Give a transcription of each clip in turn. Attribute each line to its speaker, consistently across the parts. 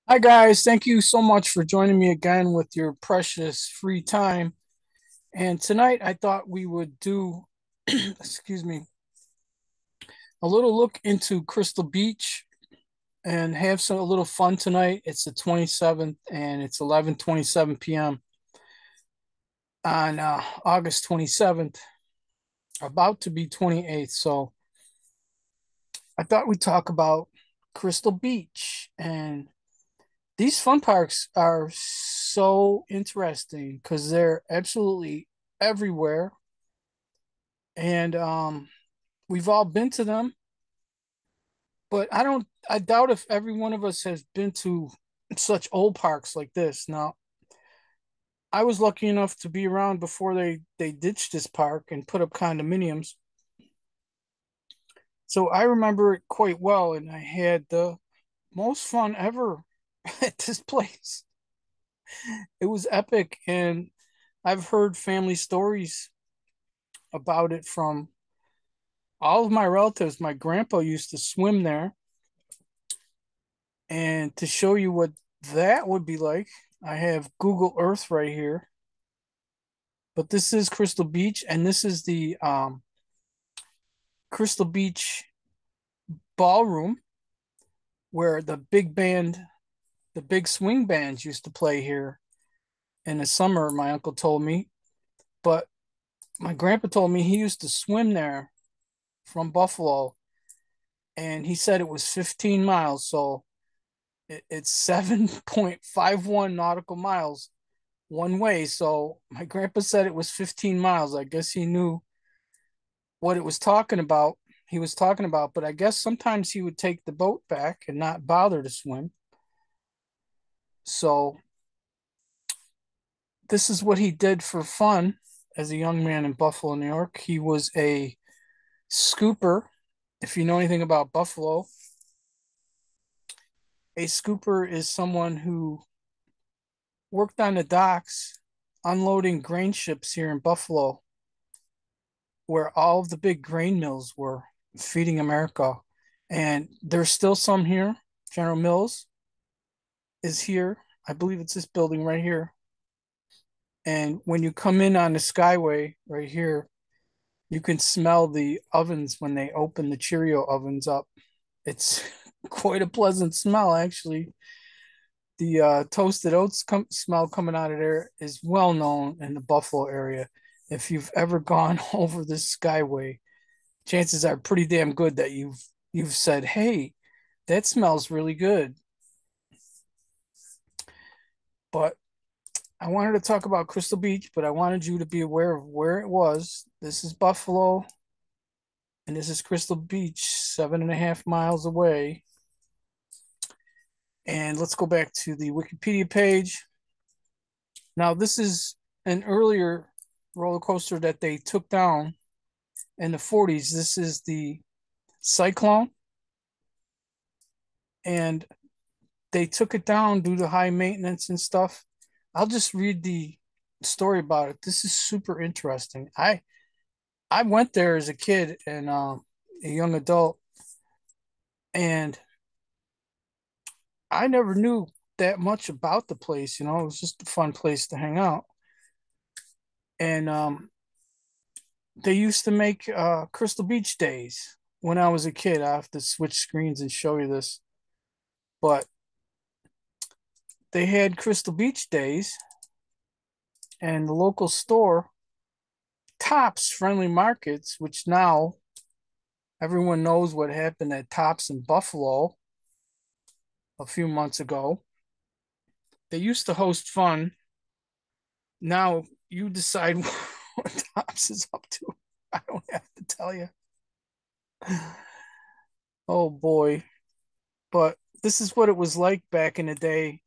Speaker 1: Hi, guys. Thank you so much for joining me again with your precious free time. And tonight I thought we would do, excuse me, a little look into Crystal Beach and have a little fun tonight. It's the 27th and it's 11:27 p.m. on August 27th, about to be 28th. So I thought we'd talk about Crystal Beach. And these fun parks are so interesting because they're absolutely everywhere. And we've all been to them, but I doubt if every one of us has been to such old parks like this. Now, I was lucky enough to be around before they ditched this park and put up condominiums. So I remember it quite well, and I had the most fun ever at this place. It was epic, and I've heard family stories about it from all of my relatives. My grandpa used to swim there. And to show you what that would be like, I have Google Earth right here. But this is Crystal Beach, and this is the Crystal Beach Ballroom where the big swing bands used to play here in the summer, my uncle told me. But my grandpa told me he used to swim there from Buffalo, and he said it was 15 miles. So it's 7.51 nautical miles one way. So my grandpa said it was 15 miles. I guess he knew what it was talking about. He was talking about, but I guess sometimes he would take the boat back and not bother to swim. So this is what he did for fun as a young man in Buffalo, New York. He was a scooper. If you know anything about Buffalo, a scooper is someone who worked on the docks unloading grain ships here in Buffalo, where all of the big grain mills were feeding America. And there's still some here. General Mills is here. I believe it's this building right here. And when you come in on the Skyway right here, you can smell the ovens when they open the Cheerio ovens up. It's quite a pleasant smell, actually. The toasted oats smell coming out of there is well known in the Buffalo area. If you've ever gone over the Skyway, chances are pretty damn good that you've said, "Hey, that smells really good." But I wanted to talk about Crystal Beach, but I wanted you to be aware of where it was. This is Buffalo, and this is Crystal Beach, 7.5 miles away. And let's go back to the Wikipedia page. Now, this is an earlier roller coaster that they took down in the 40s. This is the Cyclone, and they took it down due to high maintenance and stuff. I'll just read the story about it. This is super interesting. I went there as a kid and a young adult, and I never knew that much about the place. You know, it was just a fun place to hang out. And they used to make Crystal Beach days when I was a kid. I have to switch screens and show you this, but they had Crystal Beach days, and the local store, Tops Friendly Markets, which now everyone knows what happened at Tops in Buffalo a few months ago. They used to host fun. Now you decide what Tops is up to. I don't have to tell you. Oh boy. But this is what it was like back in the day.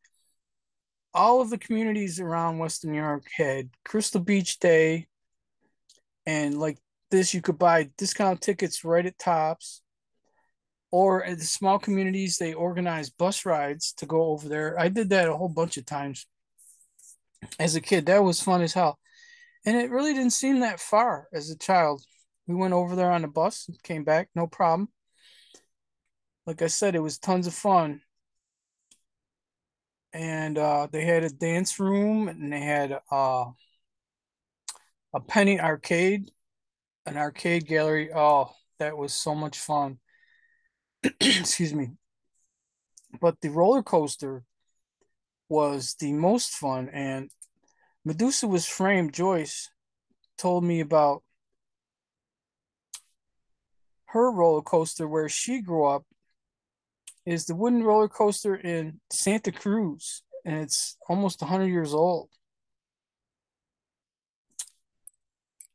Speaker 1: All of the communities around Western New York had Crystal Beach Day, and like this, you could buy discount tickets right at Tops. Or at the small communities, they organize bus rides to go over there. I did that a whole bunch of times as a kid. That was fun as hell. And it really didn't seem that far as a child. We went over there on the bus and came back, no problem. Like I said, it was tons of fun. and they had a dance room, and they had a penny arcade, an arcade gallery. Oh, that was so much fun. Excuse me. But the roller coaster was the most fun, and Medusa was framed. Joyce told me about her roller coaster where she grew up is the wooden roller coaster in Santa Cruz, and it's almost 100 years old.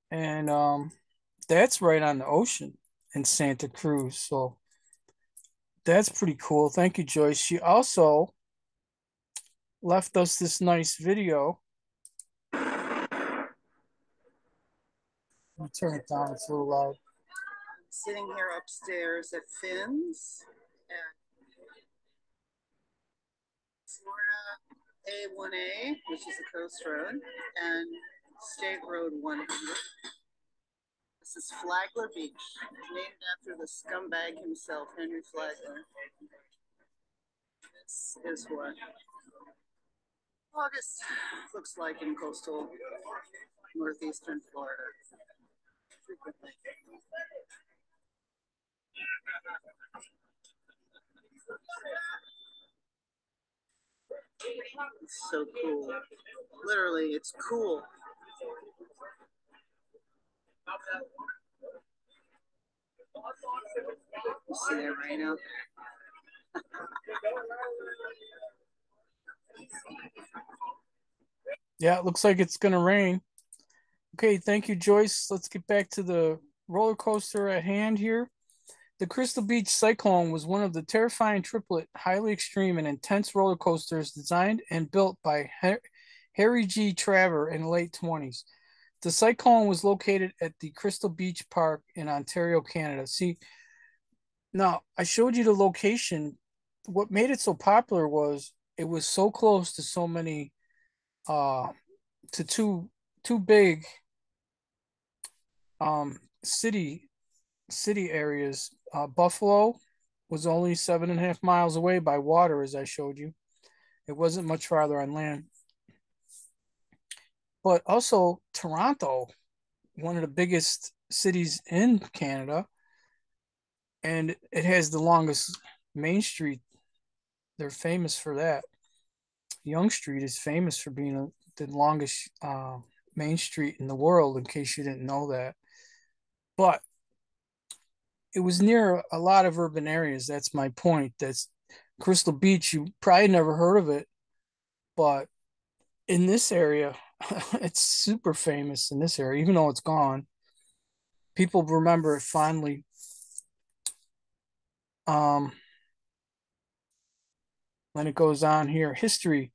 Speaker 1: And that's right on the ocean in Santa Cruz. So that's pretty cool. Thank you, Joyce. She also left us this nice video. Let me turn it down. It's a little loud.
Speaker 2: Sitting here upstairs at Finn's at Florida A1A, which is the Coast Road, and State Road 100. This is Flagler Beach, named after the scumbag himself, Henry Flagler. This is what August looks like in coastal northeastern Florida. It's so cool. Literally, it's cool. You see that right now?
Speaker 1: Yeah, it looks like it's going to rain. Okay, thank you, Joyce. Let's get back to the roller coaster at hand here. The Crystal Beach Cyclone was one of the terrifying triplet, highly extreme and intense roller coasters designed and built by Harry G. Traver in the late 20s. The Cyclone was located at the Crystal Beach Park in Ontario, Canada. See, now I showed you the location. What made it so popular was it was so close to so many uh to two big city areas. Buffalo was only 7.5 miles away by water, as I showed you. It wasn't much farther on land. But also Toronto, one of the biggest cities in Canada, and it has the longest main street. They're famous for that. Yonge Street is famous for being the longest main street in the world, in case you didn't know that. But it was near a lot of urban areas. That's my point. That's Crystal Beach. You probably never heard of it, but in this area, it's super famous in this area, even though it's gone. People remember it fondly. Um, then it goes on here. History.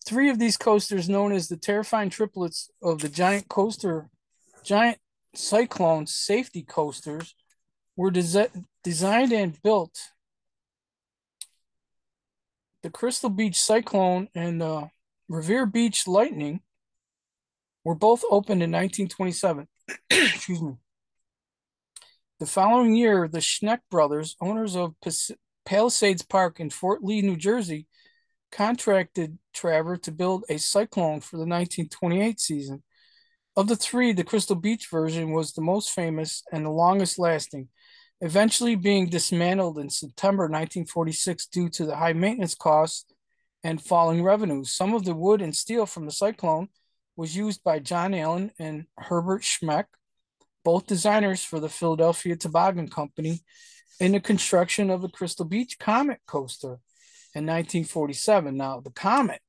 Speaker 1: Three of these coasters, known as the terrifying triplets of the giant cyclone safety coasters, were designed and built. The Crystal Beach Cyclone and the Revere Beach Lightning were both opened in 1927. Excuse me. The following year, the Schneck brothers, owners of Palisades Park in Fort Lee, New Jersey, contracted Traver to build a Cyclone for the 1928 season. Of the three, the Crystal Beach version was the most famous and the longest lasting, eventually being dismantled in September 1946 due to the high maintenance costs and falling revenues. Some of the wood and steel from the Cyclone was used by John Allen and Herbert Schmeck, both designers for the Philadelphia Toboggan Company, in the construction of the Crystal Beach Comet coaster in 1947. Now, the Comet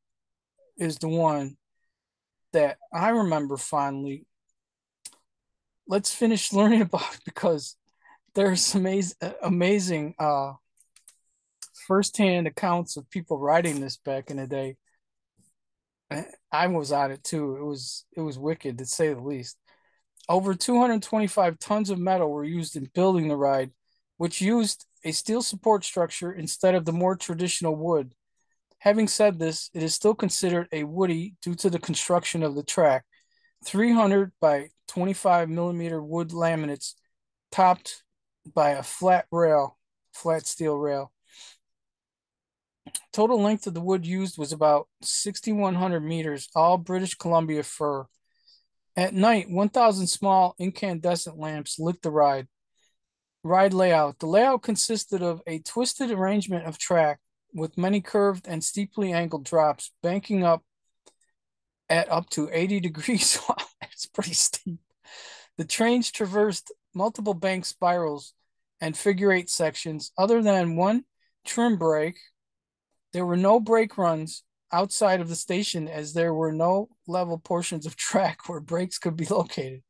Speaker 1: is the one that I remember fondly. Let's finish learning about it, because there's some amazing firsthand accounts of people riding this back in the day. I was on it too. It was wicked, to say the least. Over 225 tons of metal were used in building the ride, which used a steel support structure instead of the more traditional wood. Having said this, it is still considered a woody due to the construction of the track. 300 by 25 millimeter wood laminates topped by a flat steel rail. Total length of the wood used was about 6,100 meters, all British Columbia fir. At night, 1,000 small incandescent lamps lit the ride. Ride layout. The layout consisted of a twisted arrangement of track with many curved and steeply angled drops, banking up at up to 80 degrees. Wow, it's pretty steep. The trains traversed multiple bank spirals and figure eight sections. Other than one trim brake, there were no brake runs outside of the station as there were no level portions of track where brakes could be located.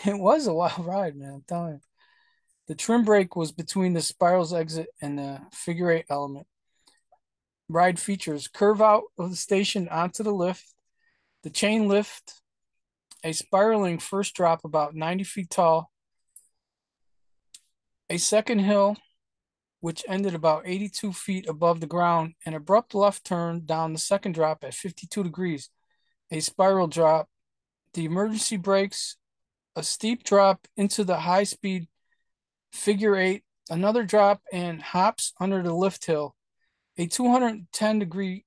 Speaker 1: It was a wild ride, man, I'm telling you. The trim brake was between the spiral's exit and the figure eight element. Ride features curve out of the station onto the lift, the chain lift, a spiraling first drop about 90 feet tall, a second hill, which ended about 82 feet above the ground, an abrupt left turn down the second drop at 52 degrees, a spiral drop, the emergency brakes, a steep drop into the high speed figure eight, another drop and hops under the lift hill, a 210-degree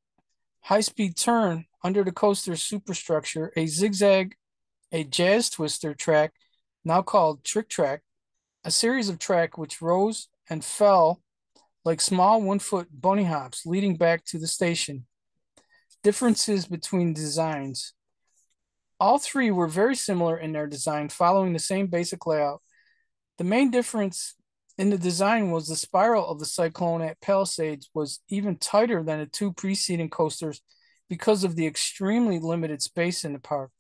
Speaker 1: high-speed turn under the coaster's superstructure, a zigzag, a jazz twister track, now called trick track, a series of track which rose and fell like small one-foot bunny hops leading back to the station. Differences between designs. All three were very similar in their design, following the same basic layout. The main difference in the design was the spiral of the Cyclone at Palisades was even tighter than the two preceding coasters because of the extremely limited space in the park.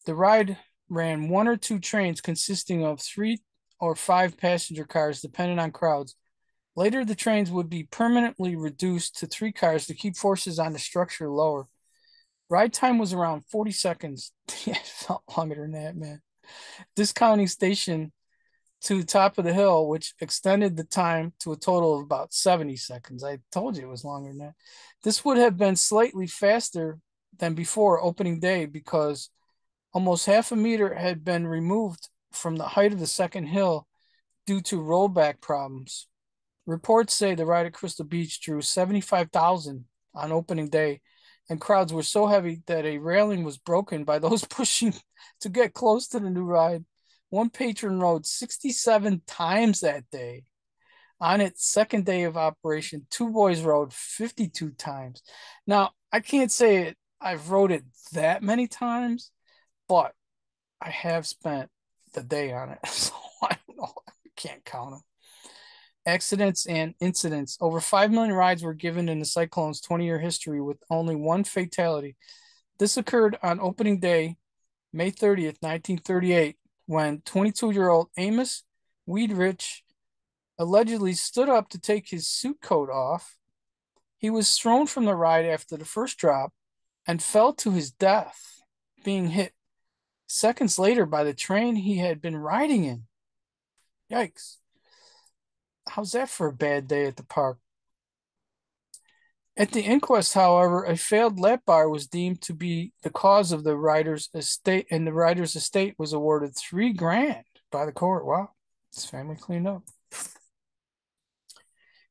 Speaker 1: The ride ran one or two trains consisting of 3 or 5 passenger cars, depending on crowds. Later, the trains would be permanently reduced to 3 cars to keep forces on the structure lower. Ride time was around 40 seconds. Yeah, it felt longer than that, man. Discounting station to the top of the hill, which extended the time to a total of about 70 seconds. I told you it was longer than that. This would have been slightly faster than before opening day because almost half a meter had been removed from the height of the second hill due to rollback problems. Reports say the ride at Crystal Beach drew 75,000 on opening day, and crowds were so heavy that a railing was broken by those pushing to get close to the new ride. One patron rode 67 times that day. On its second day of operation, 2 boys rode 52 times. Now, I can't say I've rode it that many times, but I have spent the day on it. So I don't know. I can't count them. Accidents and incidents. Over 5 million rides were given in the Cyclone's 20-year history with only one fatality. This occurred on opening day, May 30th, 1938, when 22-year-old Amos Weidrich allegedly stood up to take his suit coat off. He was thrown from the ride after the first drop and fell to his death, being hit seconds later by the train he had been riding in. Yikes. How's that for a bad day at the park? At the inquest, however, a failed lap bar was deemed to be the cause of the rider's estate, and the rider's estate was awarded $3,000 by the court. Wow, his family cleaned up.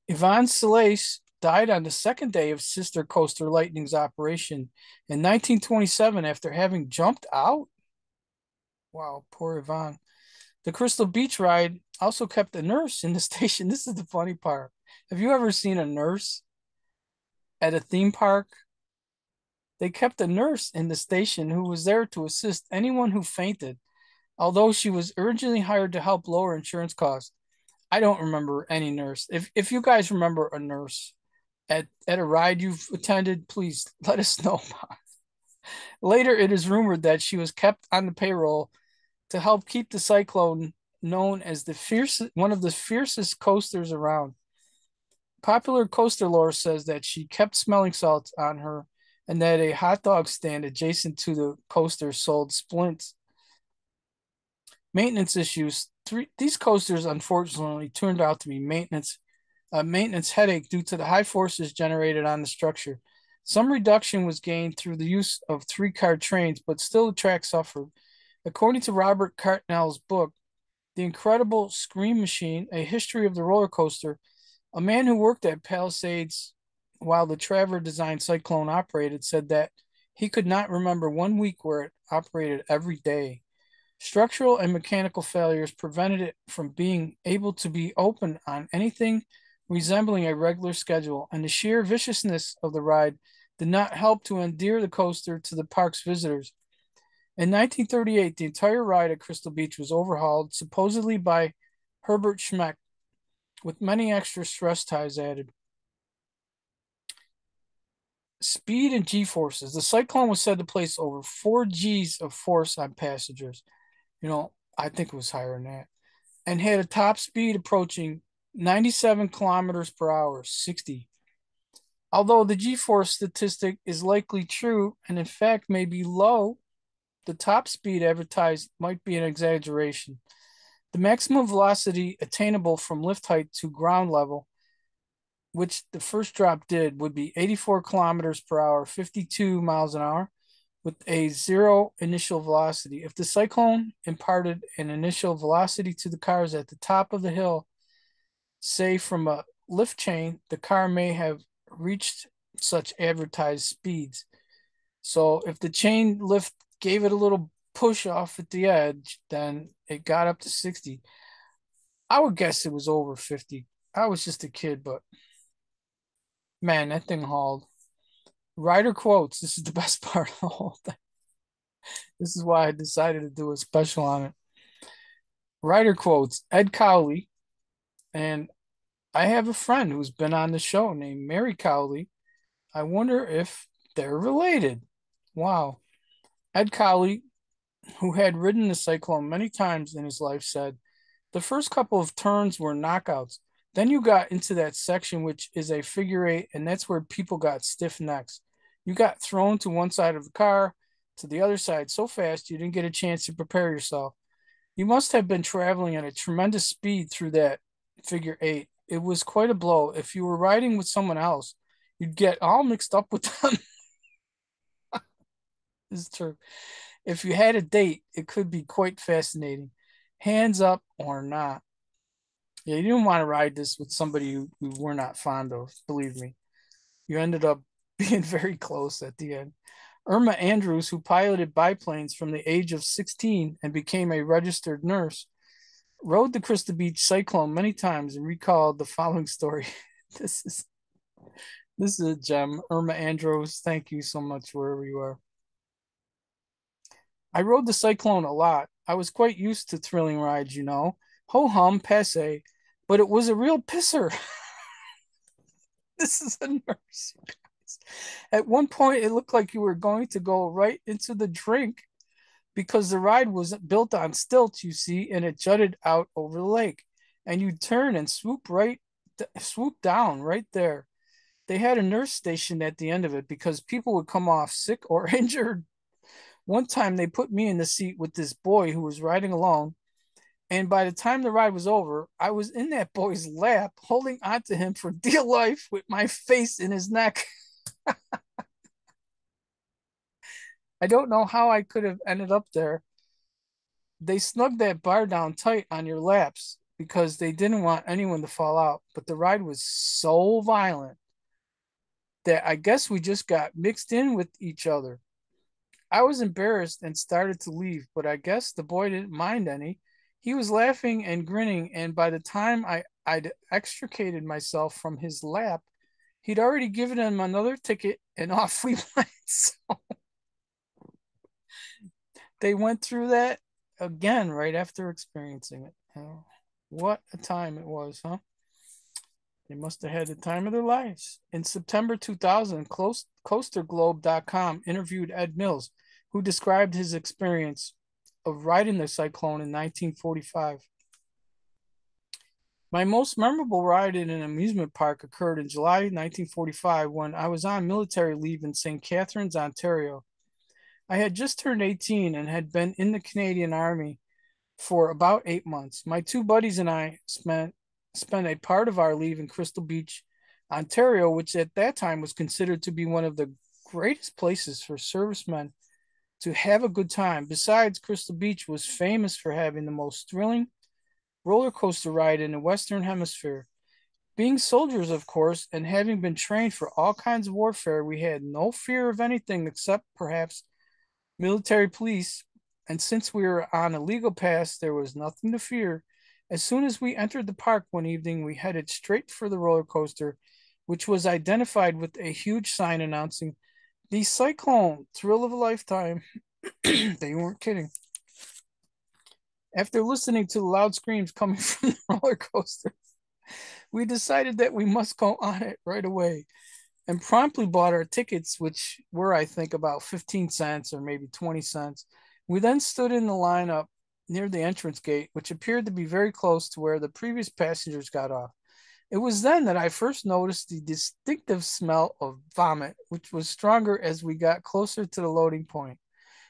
Speaker 1: Yvonne Salace died on the second day of Sister Coaster Lightning's operation in 1927 after having jumped out. Wow, poor Yvonne. The Crystal Beach ride also kept a nurse in the station. This is the funny part. Have you ever seen a nurse at a theme park? They kept a nurse in the station who was there to assist anyone who fainted, although she was originally hired to help lower insurance costs. I don't remember any nurse. If you guys remember a nurse at a ride you've attended, please let us know. Later, it is rumored that she was kept on the payroll to help keep the Cyclone known as one of the fiercest coasters around. Popular coaster lore says that she kept smelling salts on her and that a hot dog stand adjacent to the coaster sold splints. Maintenance issues. These coasters, unfortunately, turned out to be maintenance headache due to the high forces generated on the structure. Some reduction was gained through the use of 3-car trains, but still the track suffered. According to Robert Cartnell's book, The Incredible Scream Machine, A History of the Roller Coaster, A man who worked at Palisades while the Traver designed Cyclone operated said that he could not remember 1 week where it operated every day. Structural and mechanical failures prevented it from being able to be open on anything resembling a regular schedule, and the sheer viciousness of the ride did not help to endear the coaster to the park's visitors. In 1938, the entire ride at Crystal Beach was overhauled, supposedly by Herbert Schmeck, with many extra stress ties added. Speed and G forces. The Cyclone was said to place over 4 Gs of force on passengers. I think it was higher than that. And had a top speed approaching 97 kilometers per hour, 60. Although the G force statistic is likely true and in fact may be low, the top speed advertised might be an exaggeration. The maximum velocity attainable from lift height to ground level, which the first drop did, would be 84 kilometers per hour, 52 miles an hour, with a zero initial velocity. If the Cyclone imparted an initial velocity to the cars at the top of the hill, say from a lift chain, the car may have reached such advertised speeds. So if the chain lift gave it a little push off at the edge, then it got up to 60. I would guess it was over 50. I was just a kid, but man, that thing hauled. Rider quotes. This is the best part of the whole thing. This is why I decided to do a special on it. Rider quotes. Ed Cowley, and I have a friend who's been on the show named Mary Cowley. I wonder if they're related. Wow. Ed Cowley, who had ridden the Cyclone many times in his life, said, the first couple of turns were knockouts. Then you got into that section, which is a figure eight, and that's where people got stiff necks. You got thrown to one side of the car, to the other side so fast you didn't get a chance to prepare yourself. You must have been traveling at a tremendous speed through that figure eight. It was quite a blow. If you were riding with someone else, you'd get all mixed up with them. This is true. If you had a date, it could be quite fascinating. Hands up or not. Yeah, you didn't want to ride this with somebody who we're not fond of, believe me. You ended up being very close at the end. Irma Andrews, who piloted biplanes from the age of 16 and became a registered nurse, rode the Crystal Beach Cyclone many times and recalled the following story. This is this is a gem. Irma Andrews, thank you so much wherever you are. I rode the Cyclone a lot. I was quite used to thrilling rides, Ho hum, passe, but it was a real pisser. This is a nurse. At one point, it looked like you were going to go right into the drink because the ride was built on stilts, you see, and it jutted out over the lake. And you'd turn and swoop down right there. They had a nurse station at the end of it because people would come off sick or injured. One time they put me in the seat with this boy who was riding along. And by the time the ride was over, I was in that boy's lap, holding onto him for dear life with my face in his neck. I don't know how I could have ended up there. They snugged that bar down tight on your laps because they didn't want anyone to fall out. But the ride was so violent that I guess we just got mixed in with each other. I was embarrassed and started to leave, but I guess the boy didn't mind any. He was laughing and grinning, and by the time I'd extricated myself from his lap, he'd already given him another ticket, and off we went. So they went through that again right after experiencing it. Oh, what a time it was, huh? They must have had the time of their lives. In September 2000, CoasterGlobe.com interviewed Ed Mills, who described his experience of riding the Cyclone in 1945. My most memorable ride in an amusement park occurred in July 1945 when I was on military leave in St. Catharines, Ontario. I had just turned 18 and had been in the Canadian Army for about 8 months. My two buddies and I spent a part of our leave in Crystal Beach, Ontario, which at that time was considered to be one of the greatest places for servicemen to have a good time. Besides, Crystal Beach was famous for having the most thrilling roller coaster ride in the Western Hemisphere. Being soldiers, of course, and having been trained for all kinds of warfare, we had no fear of anything except perhaps military police. And since we were on a legal pass, there was nothing to fear. As soon as we entered the park one evening, we headed straight for the roller coaster, which was identified with a huge sign announcing the Cyclone Thrill of a Lifetime. They weren't kidding. After listening to the loud screams coming from the roller coaster, we decided that we must go on it right away and promptly bought our tickets, which were, I think, about 15 cents or maybe 20 cents. We then stood in the lineup near the entrance gate, which appeared to be very close to where the previous passengers got off. It was then that I first noticed the distinctive smell of vomit, which was stronger as we got closer to the loading point.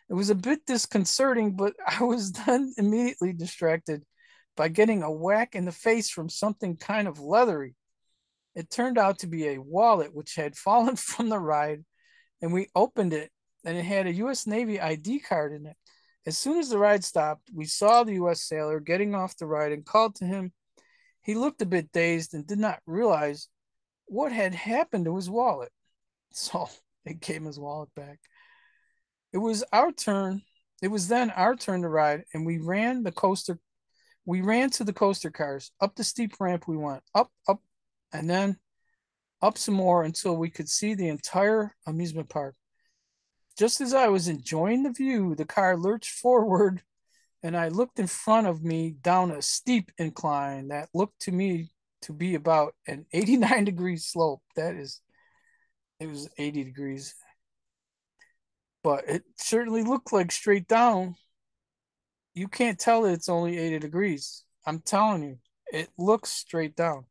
Speaker 1: It was a bit disconcerting, but I was then immediately distracted by getting a whack in the face from something kind of leathery. It turned out to be a wallet which had fallen from the ride, and we opened it, and it had a U.S. Navy ID card in it. As soon as the ride stopped, we saw the U.S. sailor getting off the ride and called to him. He looked a bit dazed and did not realize what had happened to his wallet. So they gave him his wallet back. It was our turn. It was then our turn to ride, and we ran the coaster. We ran to the coaster cars. Up the steep ramp we went, up, up, and then up some more until we could see the entire amusement park. Just as I was enjoying the view, the car lurched forward, and I looked in front of me down a steep incline that looked to me to be about an 89-degree slope. It was 80 degrees, but it certainly looked like straight down. You can't tell that it's only 80 degrees. I'm telling you, it looks straight down.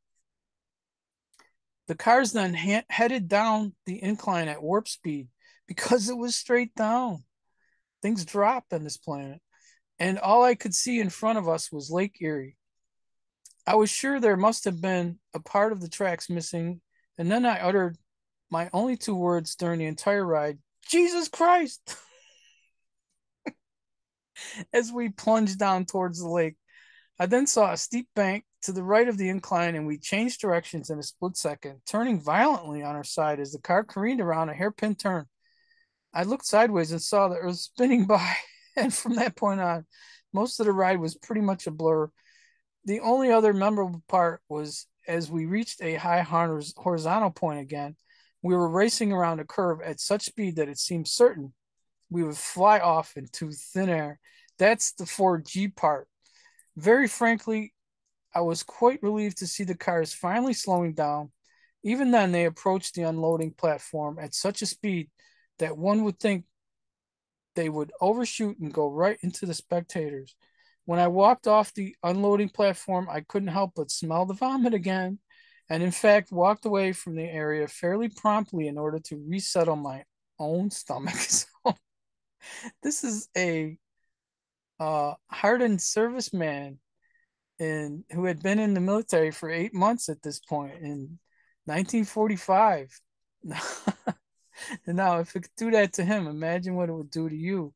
Speaker 1: The cars then headed down the incline at warp speed because it was straight down. Things dropped on this planet, and all I could see in front of us was Lake Erie. I was sure there must have been a part of the tracks missing, and then I uttered my only two words during the entire ride: Jesus Christ! As we plunged down towards the lake. I then saw a steep bank to the right of the incline, and we changed directions in a split second, turning violently on our side as the car careened around a hairpin turn. I looked sideways and saw the earth spinning by, and from that point on, most of the ride was pretty much a blur. The only other memorable part was as we reached a high horizontal point again, we were racing around a curve at such speed that it seemed certain we would fly off into thin air. That's the 4G part. Very frankly, I was quite relieved to see the cars finally slowing down. Even then, they approached the unloading platform at such a speed that one would think they would overshoot and go right into the spectators. When I walked off the unloading platform, I couldn't help but smell the vomit again, and in fact, walked away from the area fairly promptly in order to resettle my own stomach. So, this is a hardened serviceman and who had been in the military for 8 months at this point in 1945. And now, if it could do that to him, imagine what it would do to you.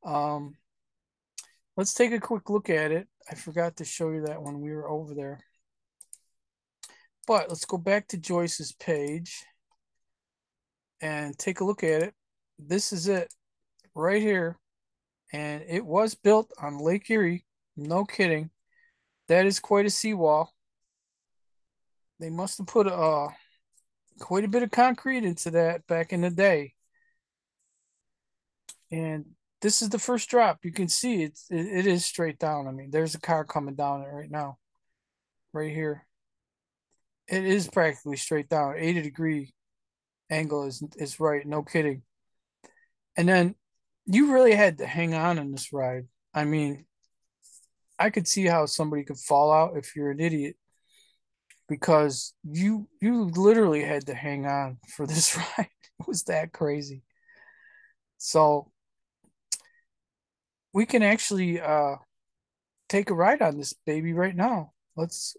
Speaker 1: Um, let's take a quick look at it. I forgot to show you that when we were over there. But let's go back to Joyce's page and take a look at it. This is it right here. And it was built on Lake Erie. No kidding. That is quite a seawall. They must have put quite a bit of concrete into that back in the day. And this is the first drop. You can see it is straight down. I mean, there's a car coming down it right now, right here. It is practically straight down. 80-degree angle is right. No kidding. And then you really had to hang on in this ride. I mean, I could see how somebody could fall out if you're an idiot because you literally had to hang on for this ride. It was that crazy. So we can actually take a ride on this baby right now. Let's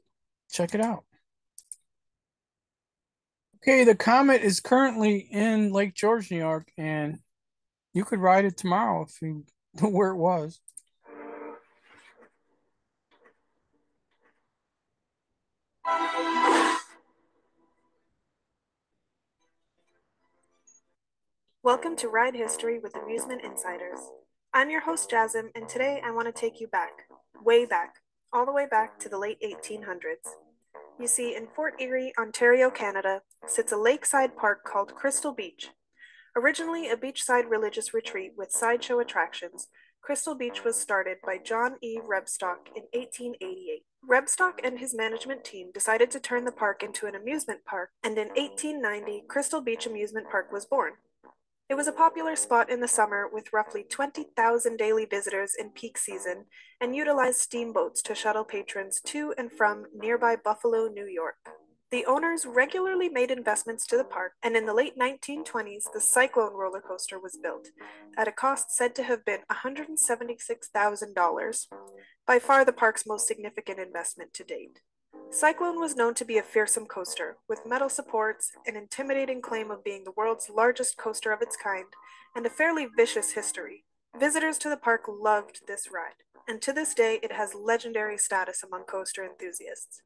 Speaker 1: check it out. Okay, the Comet is currently in Lake George, New York, and you could ride it tomorrow if you know where it was.
Speaker 3: Welcome to Ride History with Amusement Insiders. I'm your host Jasm, and today I want to take you back, way back, all the way back to the late 1800s. You see, in Fort Erie, Ontario, Canada, sits a lakeside park called Crystal Beach. Originally a beachside religious retreat with sideshow attractions, Crystal Beach was started by John E. Rebstock in 1888. Rebstock and his management team decided to turn the park into an amusement park, and in 1890, Crystal Beach Amusement Park was born. It was a popular spot in the summer with roughly 20,000 daily visitors in peak season and utilized steamboats to shuttle patrons to and from nearby Buffalo, New York. The owners regularly made investments to the park, and in the late 1920s, the Cyclone roller coaster was built, at a cost said to have been $176,000, by far the park's most significant investment to date. Cyclone was known to be a fearsome coaster, with metal supports, an intimidating claim of being the world's largest coaster of its kind, and a fairly vicious history. Visitors to the park loved this ride, and to this day it has legendary status among coaster enthusiasts.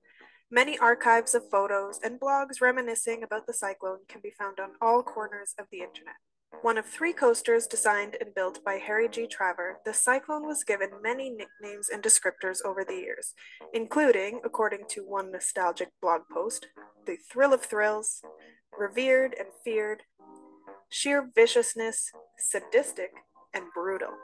Speaker 3: Many archives of photos and blogs reminiscing about the Cyclone can be found on all corners of the internet. One of 3 coasters designed and built by Harry G. Traver, the Cyclone was given many nicknames and descriptors over the years, including, according to one nostalgic blog post, the Thrill of Thrills, Revered and Feared, Sheer Viciousness, Sadistic, and Brutal.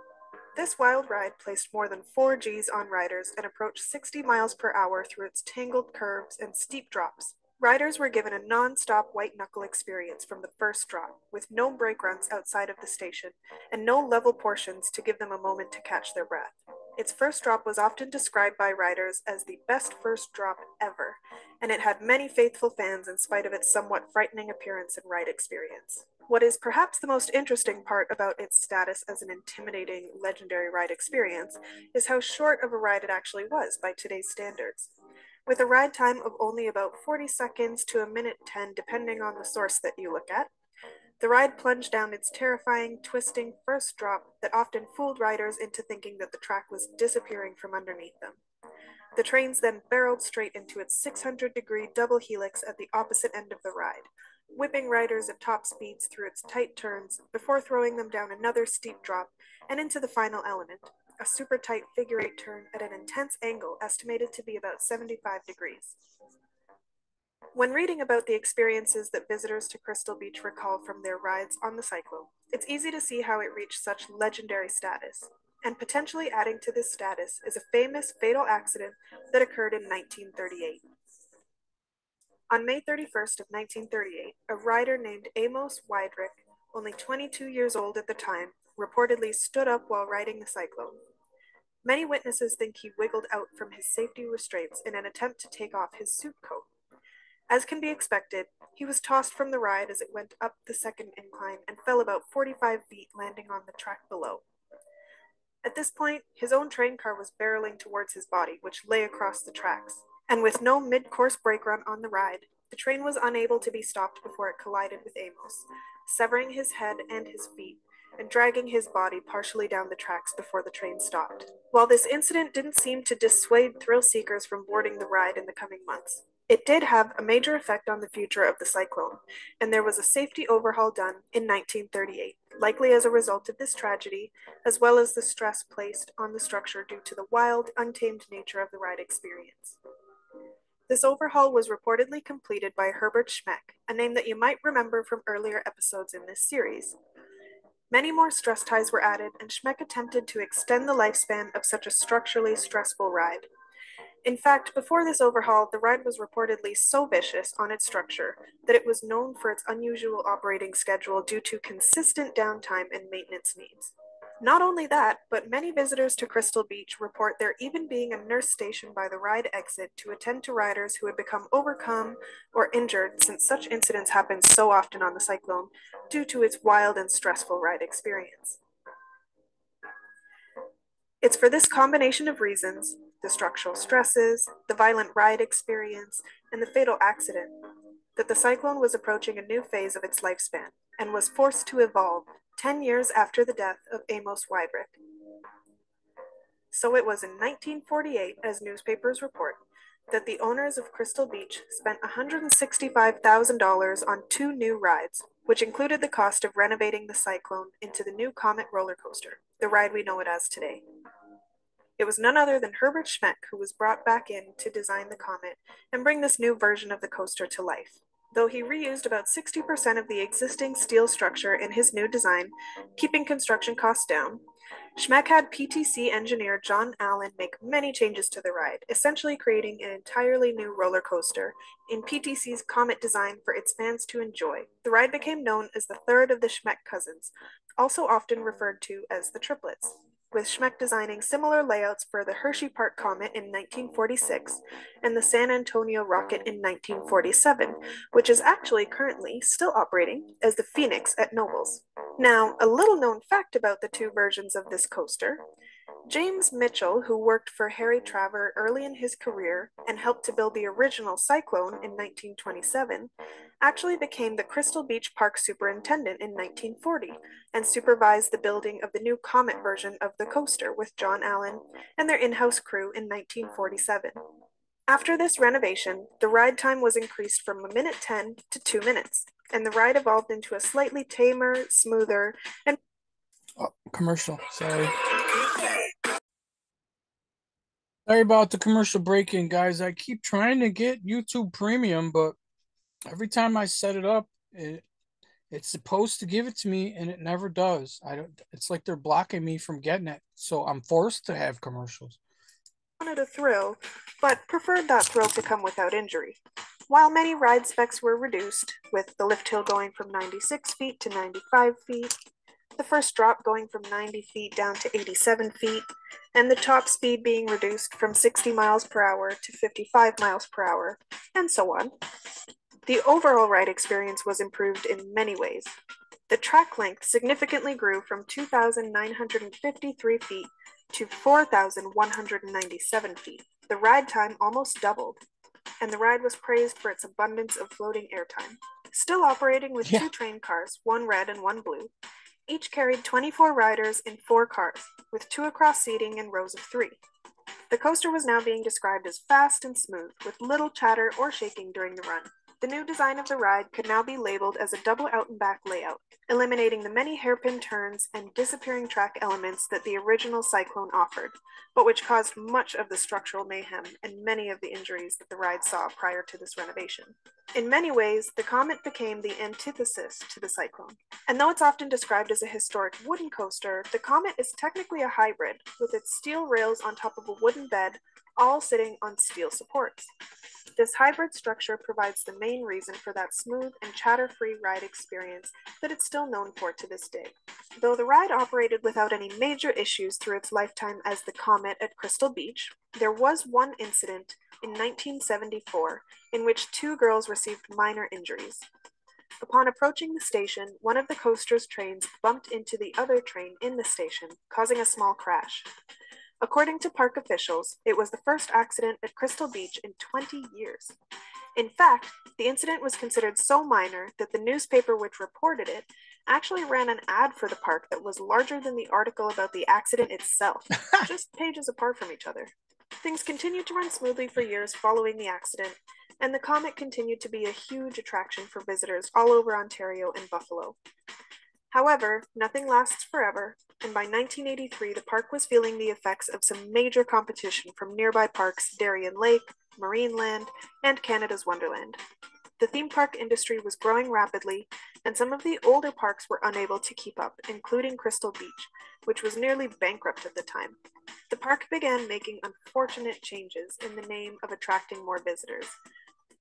Speaker 3: This wild ride placed more than 4 Gs on riders and approached 60 miles per hour through its tangled curves and steep drops. Riders were given a non-stop white-knuckle experience from the first drop, with no brake runs outside of the station, and no level portions to give them a moment to catch their breath. Its first drop was often described by riders as the best first drop ever, and it had many faithful fans in spite of its somewhat frightening appearance and ride experience. What is perhaps the most interesting part about its status as an intimidating, legendary ride experience is how short of a ride it actually was by today's standards. With a ride time of only about 40 seconds to a minute 10 depending on the source that you look at, the ride plunged down its terrifying, twisting first drop that often fooled riders into thinking that the track was disappearing from underneath them. The trains then barreled straight into its 600-degree double helix at the opposite end of the ride, whipping riders at top speeds through its tight turns before throwing them down another steep drop and into the final element, a super tight figure 8 turn at an intense angle estimated to be about 75 degrees. When reading about the experiences that visitors to Crystal Beach recall from their rides on the Cyclone, it's easy to see how it reached such legendary status. And potentially adding to this status is a famous fatal accident that occurred in 1938. On May 31st of 1938, a rider named Amos Weidrich, only 22 years old at the time, reportedly stood up while riding the Cyclone. Many witnesses think he wiggled out from his safety restraints in an attempt to take off his suit coat. As can be expected, he was tossed from the ride as it went up the second incline and fell about 45 feet, landing on the track below. At this point, his own train car was barreling towards his body, which lay across the tracks, and with no mid-course brake run on the ride, the train was unable to be stopped before it collided with Amos, severing his head and his feet, and dragging his body partially down the tracks before the train stopped. While this incident didn't seem to dissuade thrill seekers from boarding the ride in the coming months, it did have a major effect on the future of the Cyclone, and there was a safety overhaul done in 1938, likely as a result of this tragedy, as well as the stress placed on the structure due to the wild, untamed nature of the ride experience. This overhaul was reportedly completed by Herbert Schmeck, a name that you might remember from earlier episodes in this series. Many more stress ties were added, and Schmeck attempted to extend the lifespan of such a structurally stressful ride. In fact, before this overhaul, the ride was reportedly so vicious on its structure that it was known for its unusual operating schedule due to consistent downtime and maintenance needs. Not only that, but many visitors to Crystal Beach report there even being a nurse stationed by the ride exit to attend to riders who had become overcome or injured, since such incidents happen so often on the Cyclone due to its wild and stressful ride experience. It's for this combination of reasons, the structural stresses, the violent ride experience, and the fatal accident, that the Cyclone was approaching a new phase of its lifespan and was forced to evolve 10 years after the death of Amos Weidrich. So it was in 1948, as newspapers report, that the owners of Crystal Beach spent $165,000 on 2 new rides, which included the cost of renovating the Cyclone into the new Comet roller coaster, the ride we know it as today. It was none other than Herbert Schmeck who was brought back in to design the Comet and bring this new version of the coaster to life. Though he reused about 60% of the existing steel structure in his new design, keeping construction costs down, Schmeck had PTC engineer John Allen make many changes to the ride, essentially creating an entirely new roller coaster in PTC's Comet design for its fans to enjoy. The ride became known as the third of the Schmeck cousins, also often referred to as the triplets, with Schmeck designing similar layouts for the Hershey Park Comet in 1946 and the San Antonio Rocket in 1947, which is actually currently still operating as the Phoenix at Nobles. Now, a little known fact about the 2 versions of this coaster: James Mitchell, who worked for Harry Traver early in his career and helped to build the original Cyclone in 1927, actually became the Crystal Beach Park superintendent in 1940 and supervised the building of the new Comet version of the coaster with John Allen and their in-house crew in 1947. After this renovation, the ride time was increased from 1:10 to 2 minutes, and the ride evolved into a slightly tamer, smoother, and
Speaker 1: commercial. Sorry about the commercial break-in, guys. I keep trying to get YouTube Premium, but every time I set it up, it's supposed to give it to me, and it never does. I don't. It's like they're blocking me from getting it, so I'm forced to have commercials.
Speaker 3: Wanted a thrill, but preferred that thrill to come without injury. While many ride specs were reduced, with the lift hill going from 96 feet to 95 feet, the first drop going from 90 feet down to 87 feet, and the top speed being reduced from 60 miles per hour to 55 miles per hour, and so on, the overall ride experience was improved in many ways. The track length significantly grew from 2,953 feet to 4,197 feet. The ride time almost doubled, and the ride was praised for its abundance of floating airtime. Still operating with 2 train cars, 1 red and 1 blue, each carried 24 riders in 4 cars, with 2 across seating and rows of 3. The coaster was now being described as fast and smooth, with little chatter or shaking during the run. The new design of the ride could now be labeled as a double out and back layout, eliminating the many hairpin turns and disappearing track elements that the original Cyclone offered, but which caused much of the structural mayhem and many of the injuries that the ride saw prior to this renovation. In many ways, the Comet became the antithesis to the Cyclone. And though it's often described as a historic wooden coaster, the Comet is technically a hybrid, with its steel rails on top of a wooden bed, all sitting on steel supports. This hybrid structure provides the main reason for that smooth and chatter-free ride experience that it's still known for to this day. Though the ride operated without any major issues through its lifetime as the Comet at Crystal Beach, there was one incident in 1974 in which 2 girls received minor injuries. Upon approaching the station, one of the coaster's trains bumped into the other train in the station, causing a small crash. According to park officials, it was the first accident at Crystal Beach in 20 years. In fact, the incident was considered so minor that the newspaper which reported it actually ran an ad for the park that was larger than the article about the accident itself, just pages apart from each other. Things continued to run smoothly for years following the accident, and the Comet continued to be a huge attraction for visitors all over Ontario and Buffalo. However, nothing lasts forever, and by 1983 the park was feeling the effects of some major competition from nearby parks Darien Lake, Marineland, and Canada's Wonderland. The theme park industry was growing rapidly, and some of the older parks were unable to keep up, including Crystal Beach, which was nearly bankrupt at the time. The park began making unfortunate changes in the name of attracting more visitors.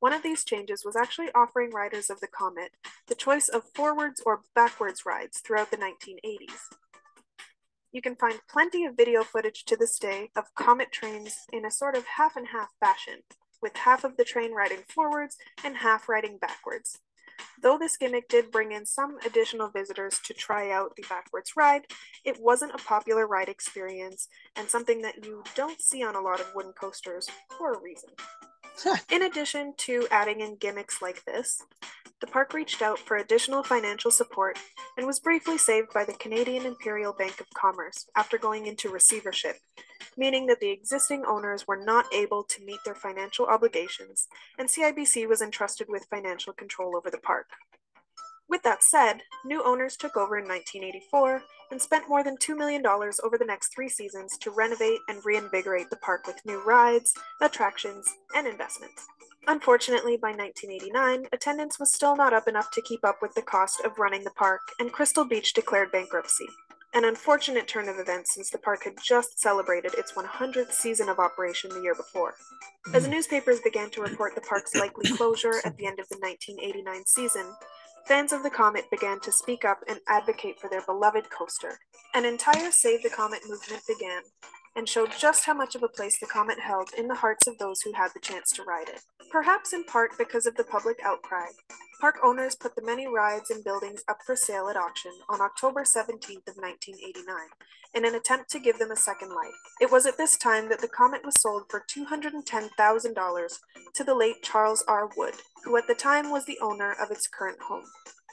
Speaker 3: One of these changes was actually offering riders of the Comet the choice of forwards or backwards rides throughout the 1980s. You can find plenty of video footage to this day of Comet trains in a sort of half and half fashion, with half of the train riding forwards and half riding backwards. Though this gimmick did bring in some additional visitors to try out the backwards ride, it wasn't a popular ride experience and something that you don't see on a lot of wooden coasters for a reason. In addition to adding in gimmicks like this, the park reached out for additional financial support and was briefly saved by the Canadian Imperial Bank of Commerce after going into receivership, meaning that the existing owners were not able to meet their financial obligations, and CIBC was entrusted with financial control over the park. With that said, new owners took over in 1984 and spent more than $2 million over the next 3 seasons to renovate and reinvigorate the park with new rides, attractions, and investments. Unfortunately, by 1989, attendance was still not up enough to keep up with the cost of running the park, and Crystal Beach declared bankruptcy. An unfortunate turn of events since the park had just celebrated its 100th season of operation the year before. As newspapers began to report the park's likely closure at the end of the 1989 season, fans of the Comet began to speak up and advocate for their beloved coaster. An entire Save the Comet movement began and showed just how much of a place the Comet held in the hearts of those who had the chance to ride it. Perhaps in part because of the public outcry, park owners put the many rides and buildings up for sale at auction on October 17th of 1989 in an attempt to give them a second life. It was at this time that the Comet was sold for $210,000 to the late Charles R. Wood, who at the time was the owner of its current home,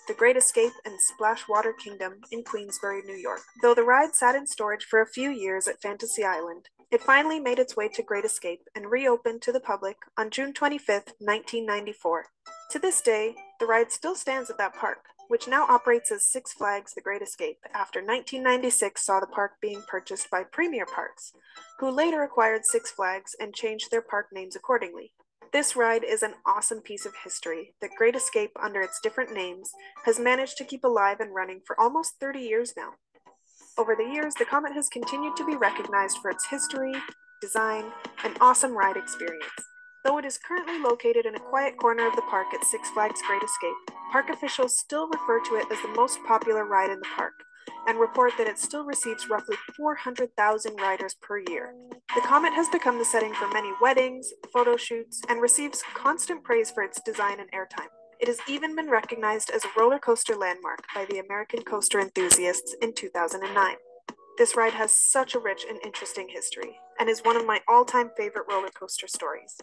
Speaker 3: the Great Escape and Splashwater Kingdom in Queensbury, New York. Though the ride sat in storage for a few years at Fantasy Island, it finally made its way to Great Escape and reopened to the public on June 25th, 1994. To this day, the ride still stands at that park, which now operates as Six Flags The Great Escape after 1996 saw the park being purchased by Premier Parks, who later acquired Six Flags and changed their park names accordingly. This ride is an awesome piece of history that Great Escape, under its different names, has managed to keep alive and running for almost 30 years now. Over the years, the Comet has continued to be recognized for its history, design, and awesome ride experience. Though it is currently located in a quiet corner of the park at Six Flags Great Escape, park officials still refer to it as the most popular ride in the park, and report that it still receives roughly 400,000 riders per year. The Comet has become the setting for many weddings, photo shoots, and receives constant praise for its design and airtime. It has even been recognized as a roller coaster landmark by the American Coaster Enthusiasts in 2009. This ride has such a rich and interesting history, and is one of my all-time favorite roller coaster stories.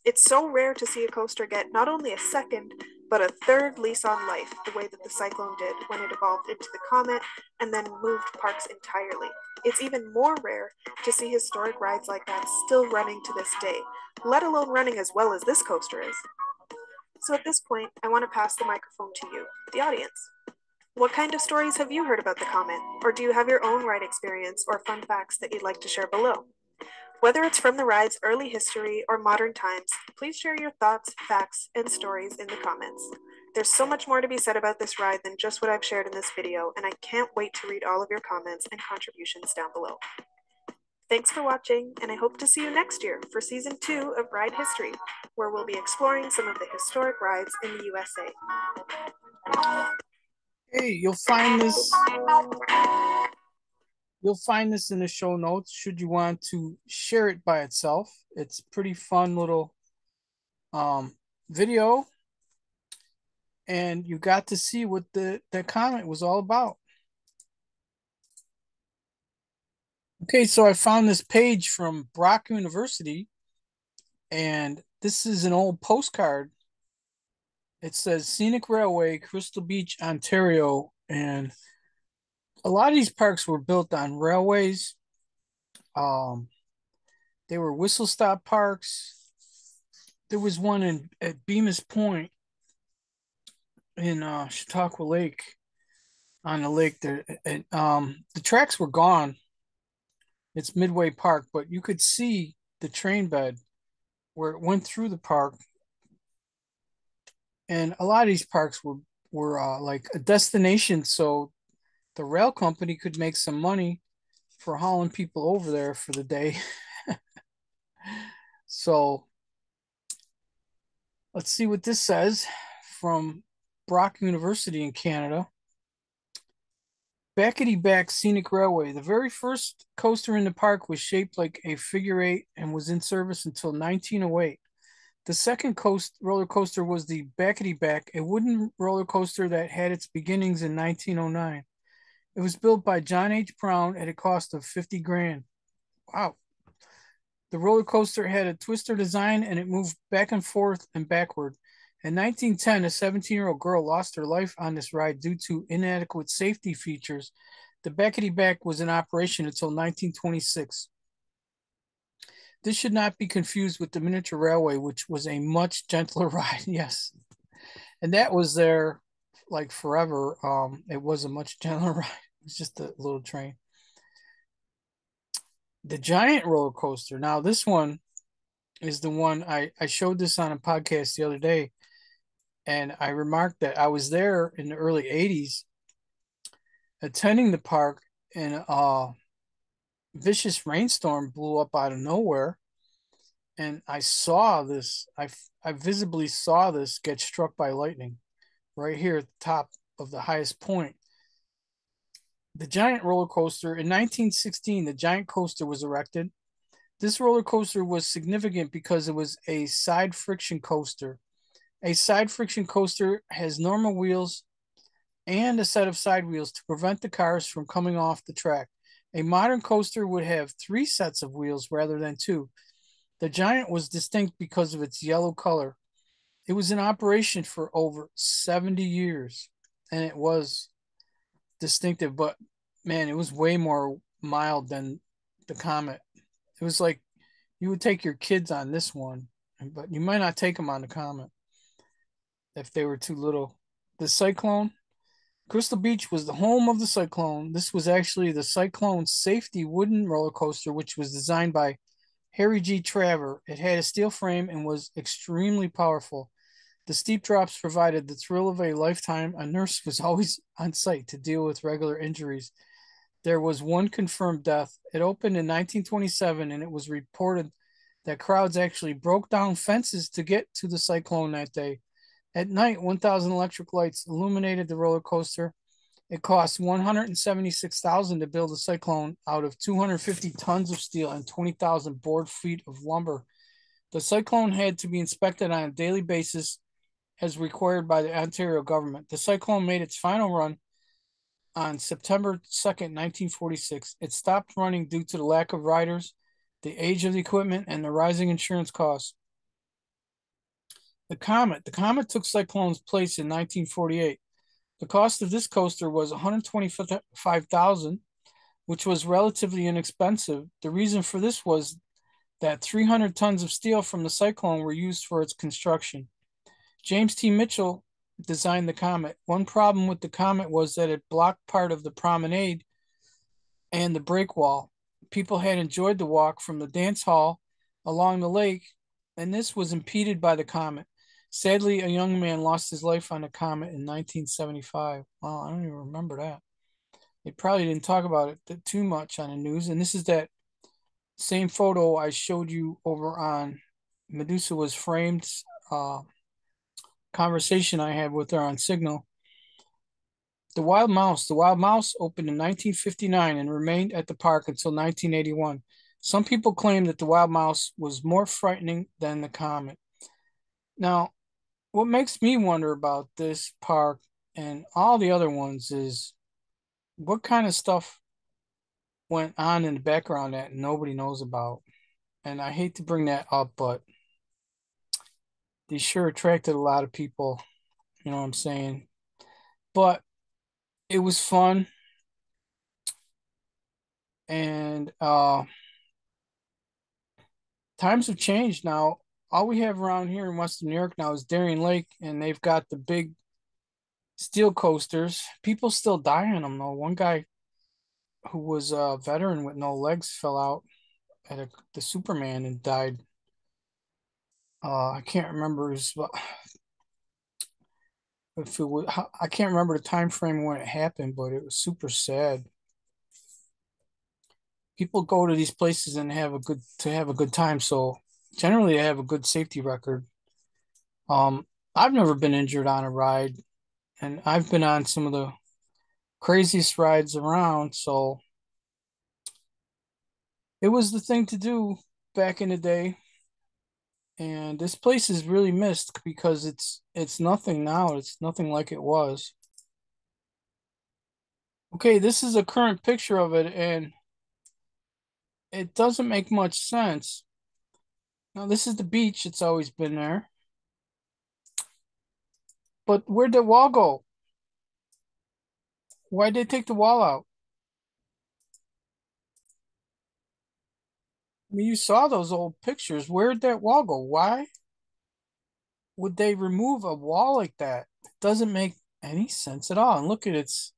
Speaker 3: It's so rare to see a coaster get not only a second, but a third lease on life, the way that the Cyclone did when it evolved into the Comet and then moved parks entirely. It's even more rare to see historic rides like that still running to this day, let alone running as well as this coaster is. So at this point, I want to pass the microphone to you, the audience. What kind of stories have you heard about the Comet? Or do you have your own ride experience or fun facts that you'd like to share below? Whether it's from the ride's early history or modern times, please share your thoughts, facts, and stories in the comments. There's so much more to be said about this ride than just what I've shared in this video, and I can't wait to read all of your comments and contributions down below. Thanks for watching, and I hope to see you next year for Season 2 of Ride History, where we'll be exploring some of the historic rides in the USA.
Speaker 1: Hey, you'll find this in the show notes should you want to share it by itself. It's a pretty fun little video, and you got to see what the Comet was all about. Okay, so I found this page from Brock University, and this is an old postcard. It says Scenic Railway, Crystal Beach, Ontario, and a lot of these parks were built on railways. They were whistle stop parks. There was one at Bemis Point in Chautauqua Lake, on the lake there. And, the tracks were gone. It's Midway Park, but you could see the train bed where it went through the park. And a lot of these parks were like a destination, so the rail company could make some money for hauling people over there for the day. So let's see what this says from Brock University in Canada. Backety Back Scenic Railway. The very first coaster in the park was shaped like a figure eight and was in service until 1908. The second roller coaster was the Backety Back, a wooden roller coaster that had its beginnings in 1909. It was built by John H. Brown at a cost of $50,000. Wow. The roller coaster had a twister design and it moved back and forth and backward. In 1910, a 17-year-old girl lost her life on this ride due to inadequate safety features. The Backety Back was in operation until 1926. This should not be confused with the miniature railway, which was a much gentler ride. Yes, and that was there like forever. It was a much gentler ride. It was just a little train. The giant roller coaster. Now this one is the one I showed this on a podcast the other day, and I remarked that I was there in the early '80s attending the park, and vicious rainstorm blew up out of nowhere, and I saw this. I visibly saw this get struck by lightning right here at the top of the highest point. The giant roller coaster in 1916, the giant coaster was erected. This roller coaster was significant because it was a side friction coaster. A side friction coaster has normal wheels and a set of side wheels to prevent the cars from coming off the track. A modern coaster would have three sets of wheels rather than two. The Giant was distinct because of its yellow color. It was in operation for over 70 years, and it was distinctive, but man, it was way more mild than the Comet. It was like you would take your kids on this one, but you might not take them on the Comet if they were too little. The Cyclone, Crystal Beach was the home of the Cyclone. This was actually the Cyclone safety wooden roller coaster, which was designed by Harry G. Traver. It had a steel frame and was extremely powerful. The steep drops provided the thrill of a lifetime. A nurse was always on site to deal with regular injuries. There was one confirmed death. It opened in 1927, and it was reported that crowds actually broke down fences to get to the Cyclone that day. At night, 1,000 electric lights illuminated the roller coaster. It cost $176,000 to build a Cyclone out of 250 tons of steel and 20,000 board feet of lumber. The Cyclone had to be inspected on a daily basis as required by the Ontario government. The Cyclone made its final run on September 2nd, 1946. It stopped running due to the lack of riders, the age of the equipment, and the rising insurance costs. The Comet. The Comet took Cyclone's place in 1948. The cost of this coaster was $125,000, which was relatively inexpensive. The reason for this was that 300 tons of steel from the Cyclone were used for its construction. James T. Mitchell designed the Comet. One problem with the Comet was that it blocked part of the promenade and the break wall. People had enjoyed the walk from the dance hall along the lake, and this was impeded by the Comet. Sadly, a young man lost his life on a Comet in 1975. Wow, I don't even remember that. They probably didn't talk about it too much on the news. And this is that same photo I showed you over on Medusa Was Framed conversation I had with her on Signal. The Wild Mouse. The Wild Mouse opened in 1959 and remained at the park until 1981. Some people claim that the Wild Mouse was more frightening than the Comet. Now, what makes me wonder about this park and all the other ones is what kind of stuff went on in the background that nobody knows about. And I hate to bring that up, but they sure attracted a lot of people, you know what I'm saying? But it was fun, and times have changed now. All we have around here in Western New York now is Darien Lake, and they've got the big steel coasters. People still die on them though. One guy who was a veteran with no legs fell out at the Superman and died. I can't remember his, if it was, I can't remember the time frame when it happened, but it was super sad. People go to these places and have a good time, so generally I have a good safety record. I've never been injured on a ride, and I've been on some of the craziest rides around, so it was the thing to do back in the day. And this place is really missed because it's nothing now. It's nothing like it was. Okay, this is a current picture of it, and it doesn't make much sense. Now, this is the beach. It's always been there. But where'd the wall go? Why'd they take the wall out? I mean, you saw those old pictures. Where'd that wall go? Why would they remove a wall like that? It doesn't make any sense at all. And look at it's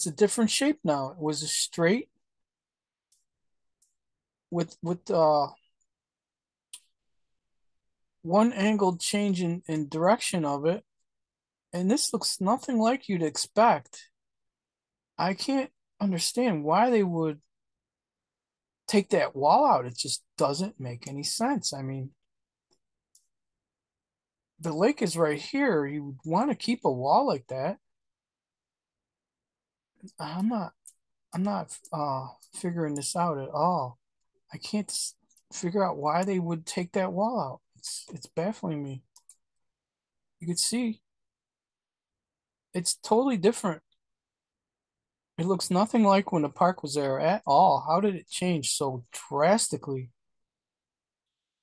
Speaker 1: a different shape now. It was a straight with one angled change in direction of it. And this looks nothing like you'd expect. I can't understand why they would take that wall out. It just doesn't make any sense. I mean, the lake is right here. You would want to keep a wall like that. I'm not I'm not figuring this out at all. I can't figure out why they would take that wall out. It's baffling me. You can see it's totally different. It looks nothing like when the park was there at all. How did it change so drastically?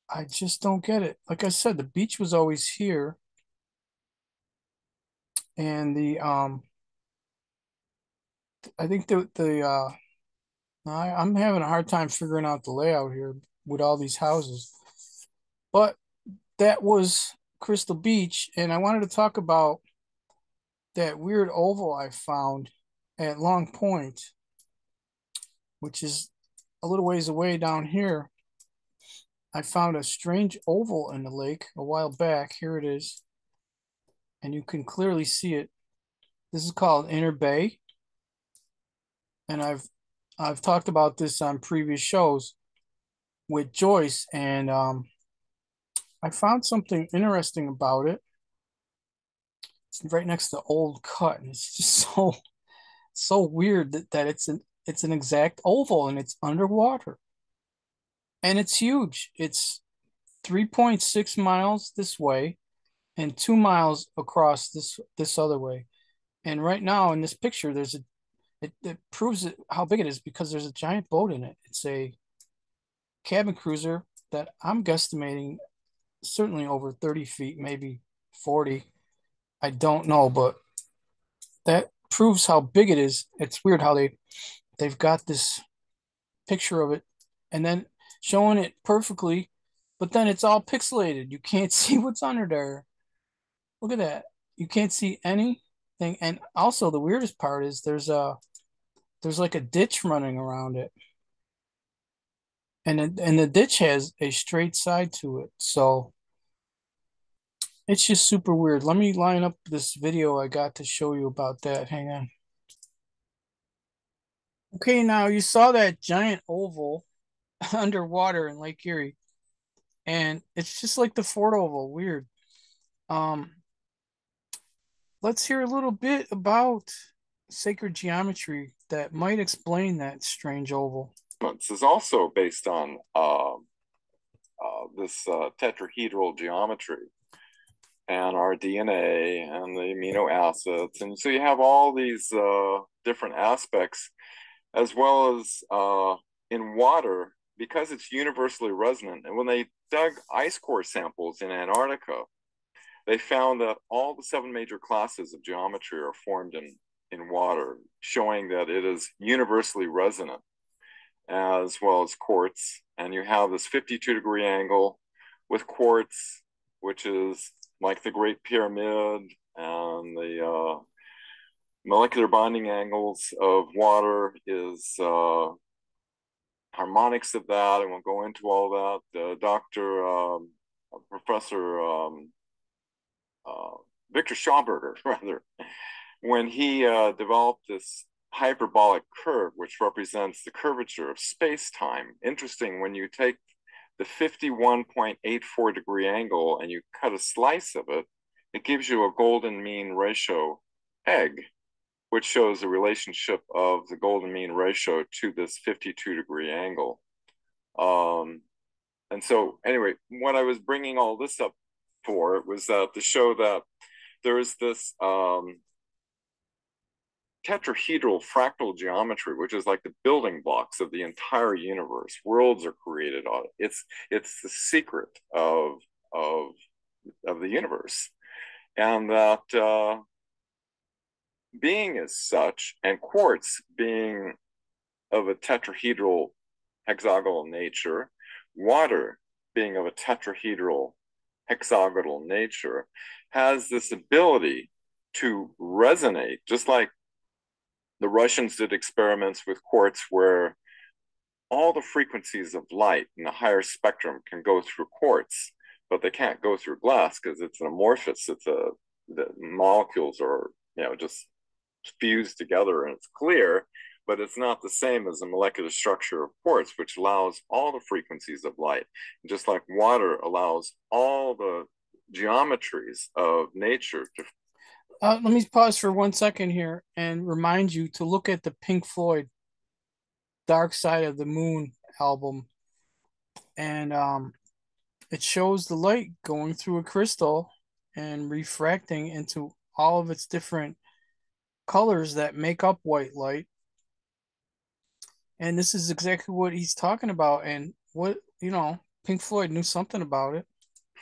Speaker 1: I just don't get it. Like I said, the beach was always here, and I think I'm having a hard time figuring out the layout here with all these houses. But that was Crystal Beach, and I wanted to talk about that weird oval I found at Long Point, which is a little ways away down here. I found a strange oval in the lake a while back. Here it is, and you can clearly see it. This is called Inner Bay, and I've talked about this on previous shows with Joyce, and I found something interesting about it. It's right next to Old Cut, and it's just so weird that it's an exact oval and it's underwater. And it's huge. It's 3.6 miles this way and 2 miles across this other way. And right now in this picture, it proves how big it is because there's a giant boat in it. It's a cabin cruiser that I'm guesstimating certainly over 30 feet, maybe 40. I don't know, but that proves how big it is. It's weird how they've got this picture of it and then showing it perfectly, but then it's all pixelated. You can't see what's under there. Look at that. You can't see anything. And also the weirdest part is there's like a ditch running around it. And the ditch has a straight side to it. So it's just super weird. Let me line up this video I got to show you about that. Hang on. Okay, now you saw that giant oval underwater in Lake Erie, and it's just like the Ford Oval. Weird. Um, let's hear a little bit about sacred geometry that might explain that strange oval.
Speaker 4: This is also based on this tetrahedral geometry and our DNA and the amino acids. And so you have all these different aspects, as well as in water, because it's universally resonant. And when they dug ice core samples in Antarctica, they found that all the 7 major classes of geometry are formed in water, showing that it is universally resonant, as well as quartz. And you have this 52-degree angle with quartz, which is like the Great Pyramid, and the molecular bonding angles of water is harmonics of that. I won't go into all that. Professor Victor Schauberger, rather, when he developed this hyperbolic curve, which represents the curvature of space-time. Interesting, when you take the 51.84 degree angle and you cut a slice of it, it gives you a golden mean ratio egg, which shows the relationship of the golden mean ratio to this 52-degree angle. And so anyway, what I was bringing all this up for was that to show that there is this tetrahedral fractal geometry, which is like the building blocks of the entire universe. Worlds are created on it. It's the secret of the universe, and that being as such, and quartz being of a tetrahedral hexagonal nature, water, being of a tetrahedral, hexagonal nature, has this ability to resonate, just like the Russians did experiments with quartz where all the frequencies of light in the higher spectrum can go through quartz, but they can't go through glass because it's an amorphous. The molecules are, just fused together and it's clear, but it's not the same as the molecular structure of quartz, which allows all the frequencies of light. Just like water allows all the geometries of nature to.
Speaker 1: Let me pause for 1 second here and remind you to look at the Pink Floyd Dark Side of the Moon album. And it shows the light going through a crystal and refracting into all of its different colors that make up white light. And this is exactly what he's talking about. And what, Pink Floyd knew something about it.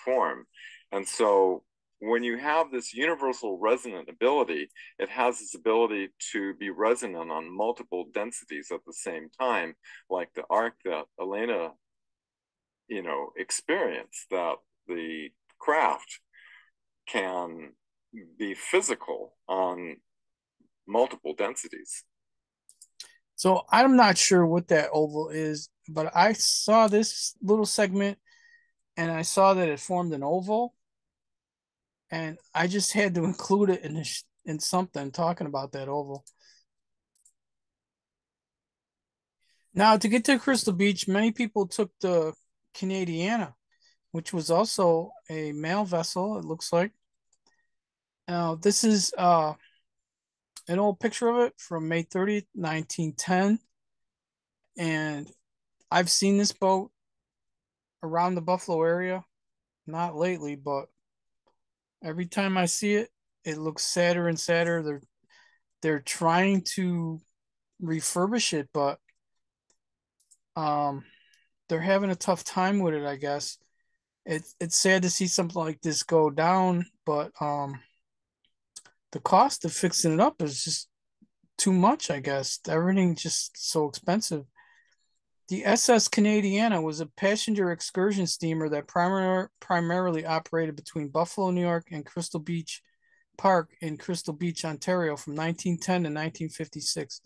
Speaker 4: Form. And so when you have this universal resonant ability, it has this ability to be resonant on multiple densities at the same time, like the arc that Elena, experienced, that the craft can be physical on multiple densities.
Speaker 1: So I'm not sure what that oval is, but I saw this little segment and I saw that it formed an oval, and I just had to include it in something talking about that oval. Now, to get to Crystal Beach, many people took the Canadiana, which was also a mail vessel, it looks like. Now, this is an old picture of it from May 30th, 1910. And I've seen this boat around the Buffalo area. Not lately, but every time I see it, it looks sadder and sadder. They're trying to refurbish it, but they're having a tough time with it, I guess. It's sad to see something like this go down, but the cost of fixing it up is just too much, I guess. Everything's just so expensive. The SS Canadiana was a passenger excursion steamer that primarily operated between Buffalo, New York, and Crystal Beach Park in Crystal Beach, Ontario from 1910 to 1956.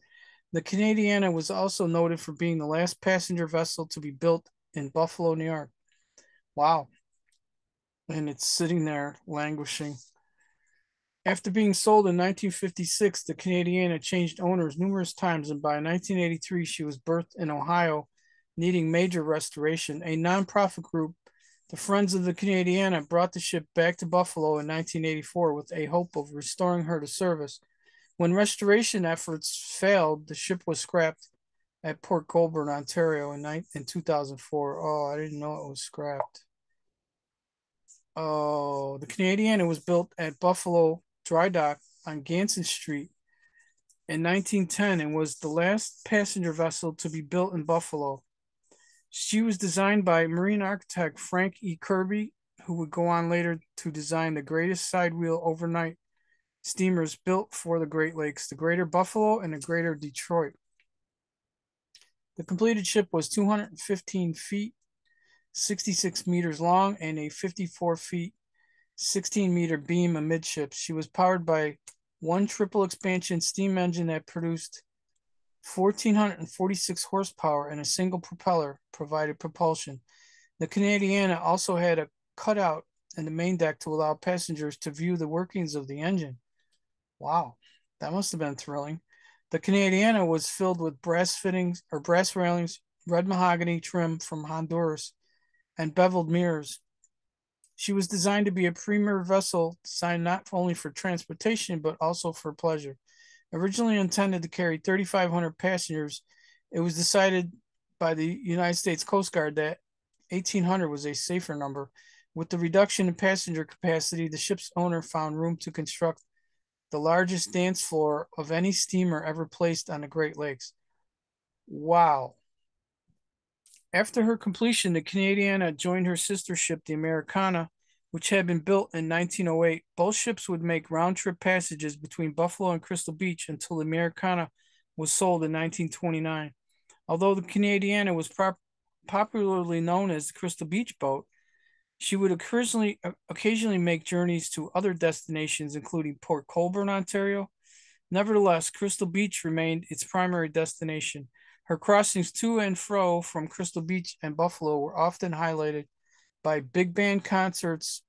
Speaker 1: The Canadiana was also noted for being the last passenger vessel to be built in Buffalo, New York. Wow. And it's sitting there languishing. After being sold in 1956, the Canadiana changed owners numerous times, and by 1983, she was berthed in Ohio, needing major restoration. A nonprofit group, the Friends of the Canadiana, brought the ship back to Buffalo in 1984 with a hope of restoring her to service. When restoration efforts failed, the ship was scrapped at Port Colborne, Ontario in 2004. Oh, I didn't know it was scrapped. Oh, the Canadiana was built at Buffalo Dry Dock on Ganson Street in 1910 and was the last passenger vessel to be built in Buffalo. She was designed by marine architect Frank E. Kirby, who would go on later to design the greatest sidewheel overnight steamers built for the Great Lakes, the Greater Buffalo and the Greater Detroit. The completed ship was 215 feet, 66 meters long, and a 54 feet, 16-meter beam amidships. She was powered by one triple expansion steam engine that produced 1,446 horsepower, and a single propeller provided propulsion. The Canadiana also had a cutout in the main deck to allow passengers to view the workings of the engine. Wow, that must have been thrilling. The Canadiana was filled with brass fittings or brass railings, red mahogany trim from Honduras, and beveled mirrors. She was designed to be a premier vessel designed not only for transportation but also for pleasure. Originally intended to carry 3,500 passengers, it was decided by the United States Coast Guard that 1,800 was a safer number. With the reduction in passenger capacity, the ship's owner found room to construct the largest dance floor of any steamer ever placed on the Great Lakes. Wow. After her completion, the Canadiana joined her sister ship, the Americana, which had been built in 1908. Both ships would make round-trip passages between Buffalo and Crystal Beach until the Americana was sold in 1929. Although the Canadiana was popularly known as the Crystal Beach boat, she would occasionally make journeys to other destinations, including Port Colborne, Ontario. Nevertheless, Crystal Beach remained its primary destination. Her crossings to and fro from Crystal Beach and Buffalo were often highlighted by big band concerts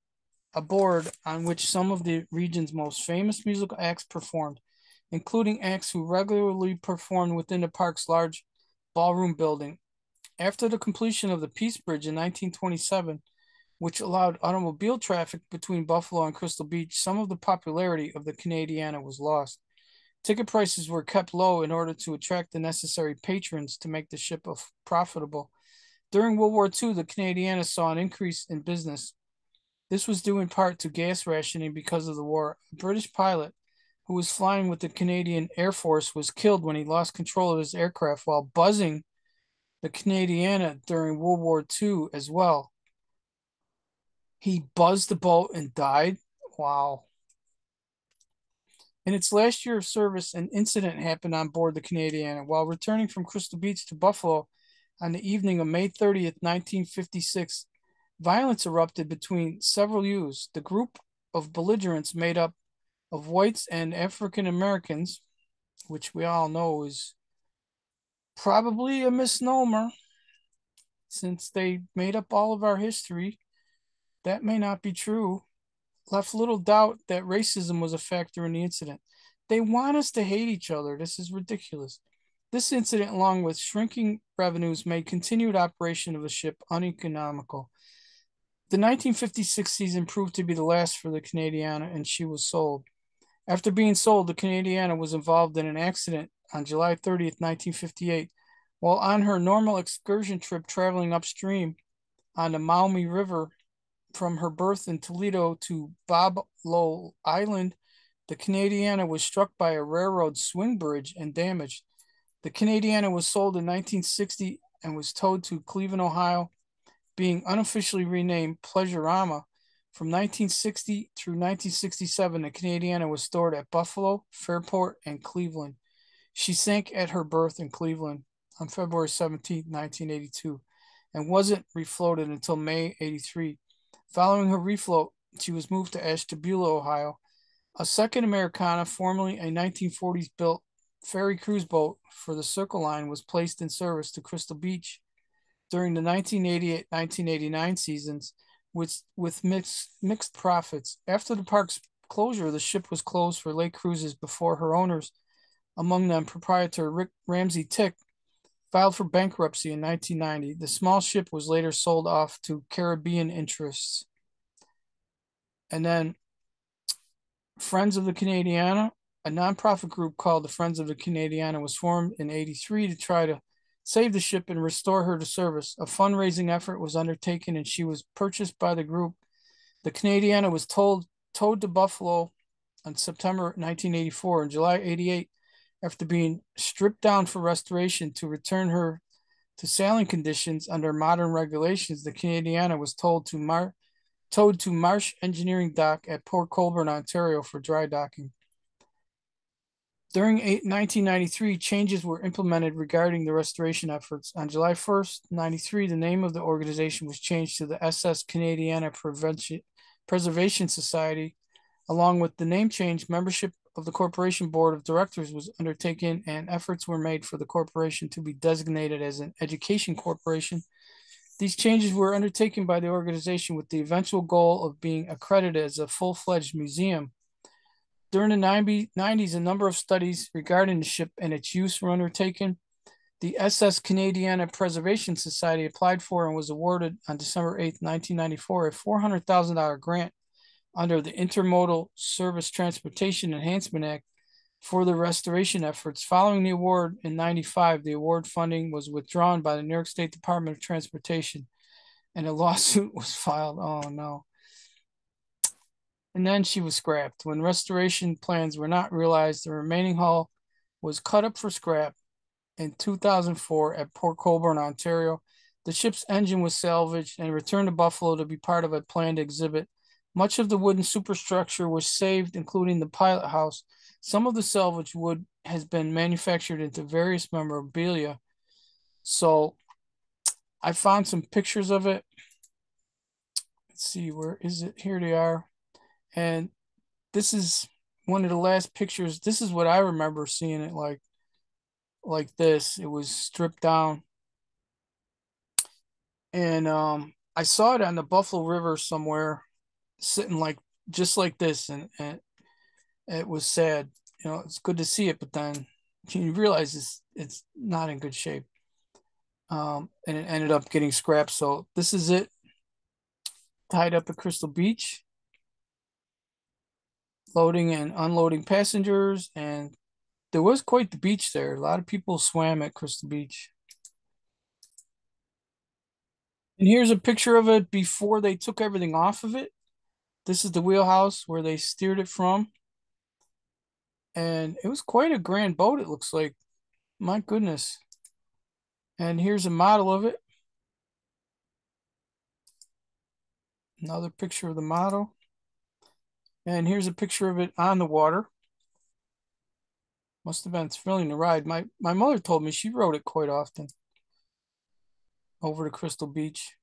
Speaker 1: aboard, on which some of the region's most famous musical acts performed, including acts who regularly performed within the park's large ballroom building. After the completion of the Peace Bridge in 1927, which allowed automobile traffic between Buffalo and Crystal Beach, some of the popularity of the Canadiana was lost. Ticket prices were kept low in order to attract the necessary patrons to make the ship profitable. During World War II, the Canadiana saw an increase in business. This was due in part to gas rationing because of the war. A British pilot who was flying with the Canadian Air Force was killed when he lost control of his aircraft while buzzing the Canadiana during World War II as well. He buzzed the boat and died? Wow. In its last year of service, an incident happened on board the Canadiana. While returning from Crystal Beach to Buffalo on the evening of May 30th, 1956, violence erupted between several youths. The group of belligerents made up of whites and African Americans, which we all know is probably a misnomer since they made up all of our history. That may not be true. Left little doubt that racism was a factor in the incident. They want us to hate each other. This is ridiculous. This incident, along with shrinking revenues, made continued operation of the ship uneconomical. The 1956 season proved to be the last for the Canadiana, and she was sold. After being sold, the Canadiana was involved in an accident on July 30th, 1958. While on her normal excursion trip traveling upstream on the Maumee River, from her berth in Toledo to Bob Lowe Island, the Canadiana was struck by a railroad swing bridge and damaged. The Canadiana was sold in 1960 and was towed to Cleveland, Ohio, being unofficially renamed Pleasurama. From 1960 through 1967, the Canadiana was stored at Buffalo, Fairport, and Cleveland. She sank at her berth in Cleveland on February 17, 1982, and wasn't refloated until May 83. Following her refloat, she was moved to Ashtabula, Ohio. A second Americana, formerly a 1940s built ferry cruise boat for the Circle Line, was placed in service to Crystal Beach during the 1988-1989 seasons with mixed profits. After the park's closure, the ship was closed for lake cruises before her owners, among them proprietor Rick Ramsey Tick, filed for bankruptcy in 1990. The small ship was later sold off to Caribbean interests. And then Friends of the Canadiana, a nonprofit group called the Friends of the Canadiana, was formed in 83 to try to save the ship and restore her to service. A fundraising effort was undertaken and she was purchased by the group. The Canadiana was towed to Buffalo on September 1984. In July 88, after being stripped down for restoration to return her to sailing conditions under modern regulations, the Canadiana was towed to Marsh Engineering Dock at Port Colborne, Ontario for dry docking. During 1993, changes were implemented regarding the restoration efforts. On July 1st, 1993, the name of the organization was changed to the SS Canadiana Preservation Society. Along with the name change, membership of the corporation board of directors was undertaken and efforts were made for the corporation to be designated as an education corporation. These changes were undertaken by the organization with the eventual goal of being accredited as a full-fledged museum. During the 90s, a number of studies regarding the ship and its use were undertaken. The SS Canadiana Preservation Society applied for and was awarded on December 8, 1994, a $400,000 grant under the Intermodal Service Transportation Enhancement Act for the restoration efforts. Following the award in 95, the award funding was withdrawn by the New York State Department of Transportation and a lawsuit was filed. Oh no. And then she was scrapped. When restoration plans were not realized, the remaining hull was cut up for scrap in 2004 at Port Colborne, Ontario. The ship's engine was salvaged and returned to Buffalo to be part of a planned exhibit. Much of the wooden superstructure was saved, including the pilot house. Some of the salvaged wood has been manufactured into various memorabilia. So I found some pictures of it. Let's see, where is it? Here they are. And this is one of the last pictures. This is what I remember seeing it like this. It was stripped down. And I saw it on the Buffalo River somewhere, sitting like just like this, and it was sad. You know, it's good to see it, but then you realize it's not in good shape. And it ended up getting scrapped. So this is it, tied up at Crystal Beach, loading and unloading passengers, and there was quite the beach there. A lot of people swam at Crystal Beach. And here's a picture of it before they took everything off of it. This is the wheelhouse where they steered it from. And it was quite a grand boat, it looks like. My goodness. And here's a model of it. Another picture of the model. And here's a picture of it on the water. Must have been thrilling to ride. My mother told me she rode it quite often over to Crystal Beach.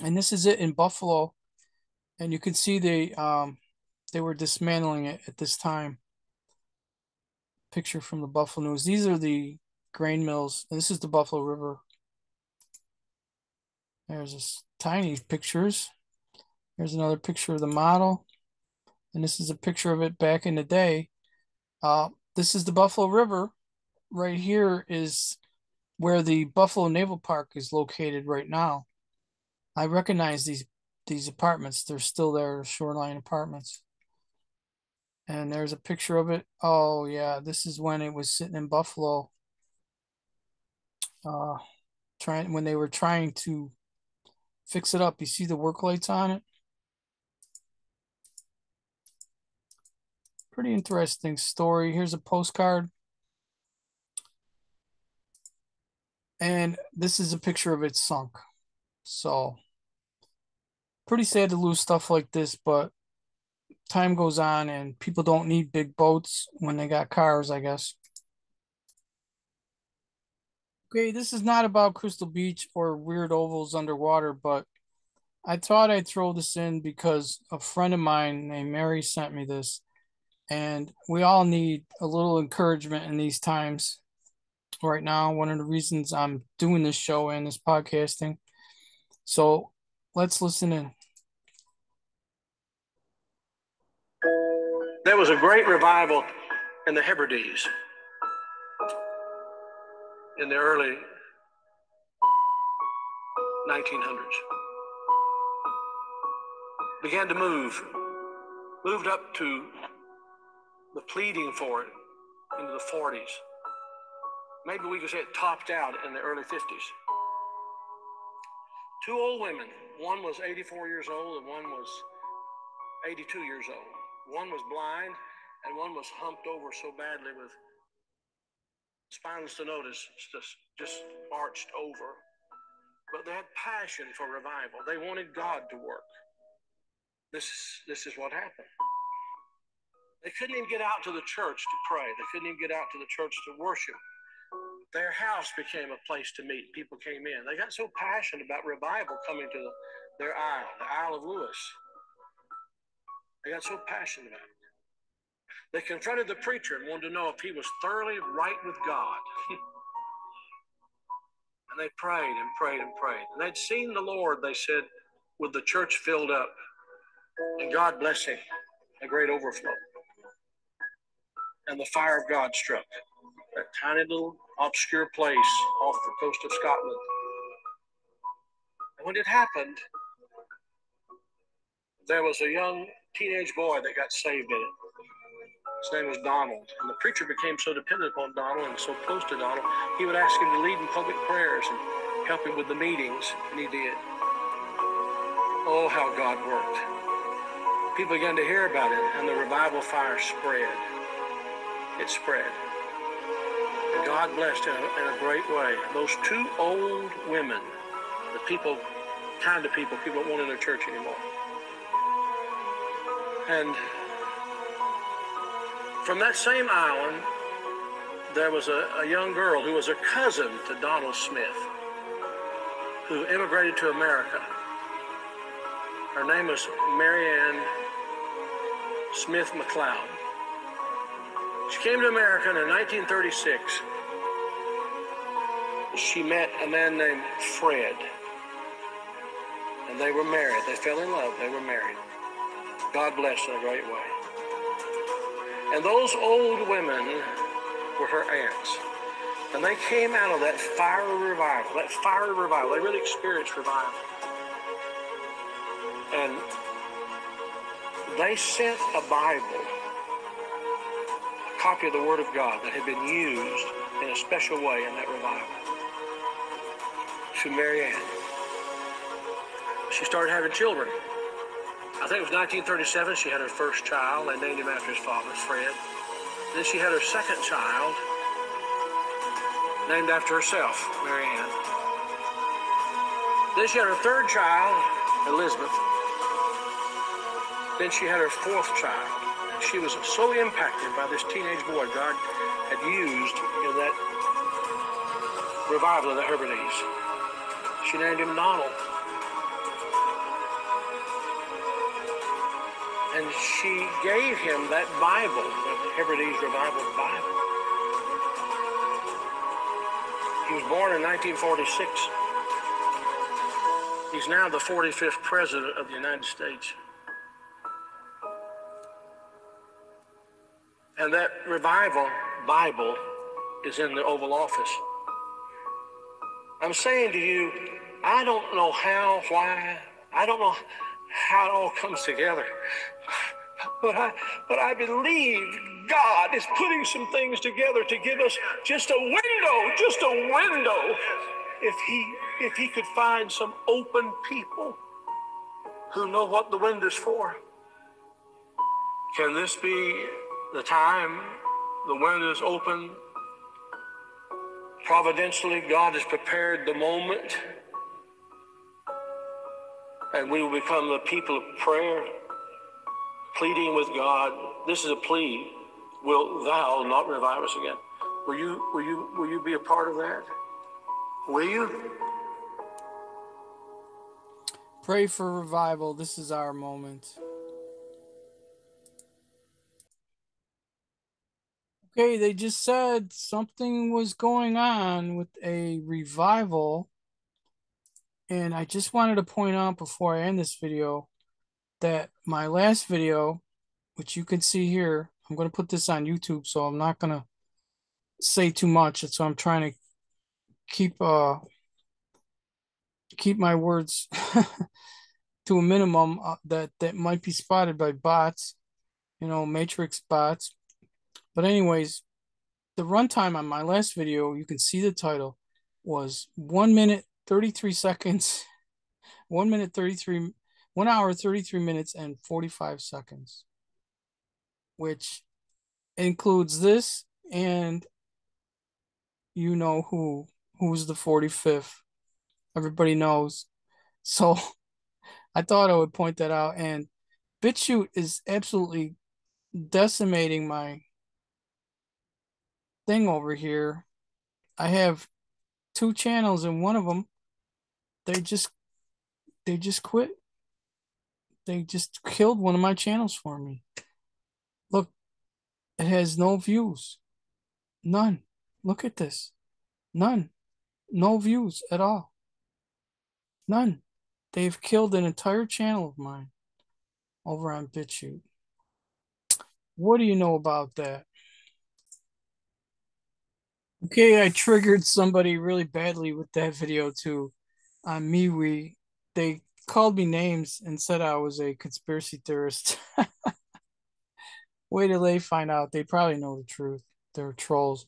Speaker 1: And this is it in Buffalo. And you can see they were dismantling it at this time. Picture from the Buffalo News. These are the grain mills. And this is the Buffalo River. There's this tiny pictures. Here's another picture of the model. And this is a picture of it back in the day. This is the Buffalo River. Right here is where the Buffalo Naval Park is located right now. I recognize these apartments. They're still there, shoreline apartments. And there's a picture of it. Oh yeah, this is when it was sitting in Buffalo. When they were trying to fix it up. You see the work lights on it? Pretty interesting story. Here's a postcard. And this is a picture of it sunk. So pretty sad to lose stuff like this, but time goes on and people don't need big boats when they got cars, I guess. Okay, this is not about Crystal Beach or weird ovals underwater, but I thought I'd throw this in because a friend of mine named Mary sent me this, and we all need a little encouragement in these times right now. One of the reasons I'm doing this show and this podcasting. So let's listen in.
Speaker 5: There was a great revival in the Hebrides in the early 1900s. Began to moved up to the pleading for it into the 40s. Maybe we could say it topped out in the early 50s. Two old women, one was 84 years old and one was 82 years old. One was blind and one was humped over so badly with spinal stenosis, just arched over. But they had passion for revival. They wanted God to work. This is what happened. They couldn't even get out to the church to pray. They couldn't even get out to the church to worship. Their house became a place to meet. People came in. They got so passionate about revival coming to their isle, the Isle of Lewis. They got so passionate about it. They confronted the preacher and wanted to know if he was thoroughly right with God. And they prayed and prayed and prayed. And they'd seen the Lord, they said, with the church filled up. And God blessing, a great overflow. And the fire of God struck that tiny little obscure place off the coast of Scotland. And when it happened, there was a young teenage boy that got saved in it. His name was Donald. And the preacher became so dependent upon Donald and so close to Donald, he would ask him to lead in public prayers and help him with the meetings, and he did. Oh, how God worked. People began to hear about it, and the revival fire spread. It spread. And God blessed in a great way. Those two old women, the kind of people don't want in their church anymore. And from that same island, there was a young girl who was a cousin to Donald Smith. who immigrated to America. Her name was Marianne Smith McLeod. She came to America in 1936. She met a man named Fred, and they were married. They fell in love. They were married. God bless in a great way. And those old women were her aunts. And they came out of that fiery revival, They really experienced revival. And they sent a Bible, a copy of the Word of God that had been used in a special way in that revival, to Marianne. She started having children. I think it was 1937 she had her first child. They named him after his father, Fred. Then she had her second child, named after herself, Marianne. Then she had her third child, Elizabeth. Then she had her fourth child. She was so impacted by this teenage boy God had used in that revival of the Hebrides. She named him Donald. And she gave him that Bible, the Hebrides Revival Bible. He was born in 1946. He's now the 45th President of the United States. And that revival Bible is in the Oval Office. I'm saying to you, I don't know how, why, I don't know how it all comes together. But I believe God is putting some things together to give us just a window, if he could find some open people who know what the window's for. Can this be the time the window is open? Providentially, God has prepared the moment, and we will become the people of prayer, pleading with God. This is a plea. Will thou not revive us again? Will you be a part of that? Will you?
Speaker 1: Pray for revival. This is our moment. Okay, they just said something was going on with a revival. And I just wanted to point out before I end this video that my last video, which you can see here, I'm going to put this on YouTube, so I'm not going to say too much. So I'm trying to keep my words to a minimum that might be spotted by bots, matrix bots. But anyways, the runtime on my last video, you can see the title, was 1 minute 33 seconds, 1 hour 33 minutes and 45 seconds, which includes this, and you know who's the 45th. Everybody knows. So I thought I would point that out. And BitChute is absolutely decimating my thing over here. I have 2 channels, and one of them, they just quit. They just killed one of my channels for me. Look, it has no views. None. Look at this. None. No views at all. None. They've killed an entire channel of mine over on BitChute. What do you know about that? Okay, I triggered somebody really badly with that video too. On MeWe, they called me names and said I was a conspiracy theorist. Wait till they find out. They probably know the truth. They're trolls.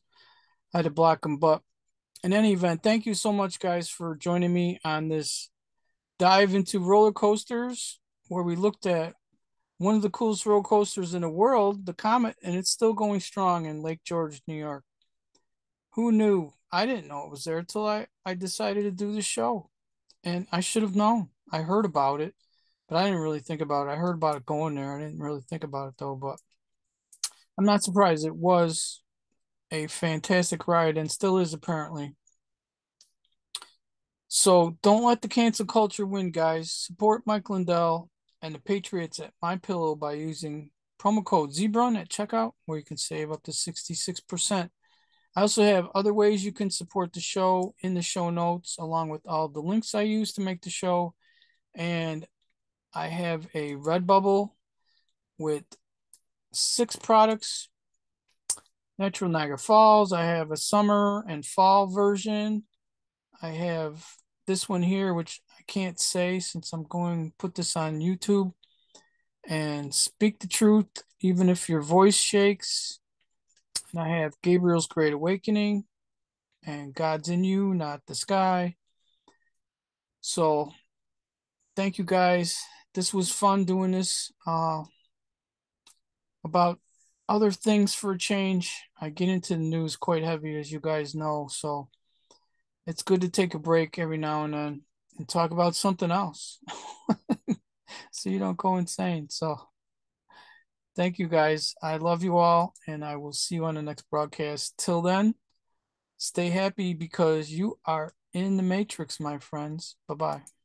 Speaker 1: I had to block them. But in any event, thank you so much, guys, for joining me on this dive into roller coasters, where we looked at one of the coolest roller coasters in the world, the Comet, and it's still going strong in Lake George, New York. Who knew? I didn't know it was there until I decided to do the show. And I should have known. I heard about it, but I didn't really think about it. I heard about it going there. I didn't really think about it, though. But I'm not surprised. It was a fantastic ride and still is, apparently. So don't let the cancel culture win, guys. Support Mike Lindell and the Patriots at MyPillow by using promo code ZBRUN at checkout, where you can save up to 66%. I also have other ways you can support the show in the show notes, along with all the links I use to make the show. And I have a Redbubble with 6 products. Natural Niagara Falls. I have a summer and fall version. I have this one here, which I can't say since I'm going to put this on YouTube. And Speak the Truth, even if your voice shakes. And I have Gabriel's Great Awakening and God's in You, Not the Sky. So thank you guys. This was fun doing this about other things for a change. I get into the news quite heavy, as you guys know. So it's good to take a break every now and then and talk about something else so you don't go insane. So thank you guys. I love you all, and I will see you on the next broadcast. Till then, stay happy because you are in the Matrix, my friends. Bye bye.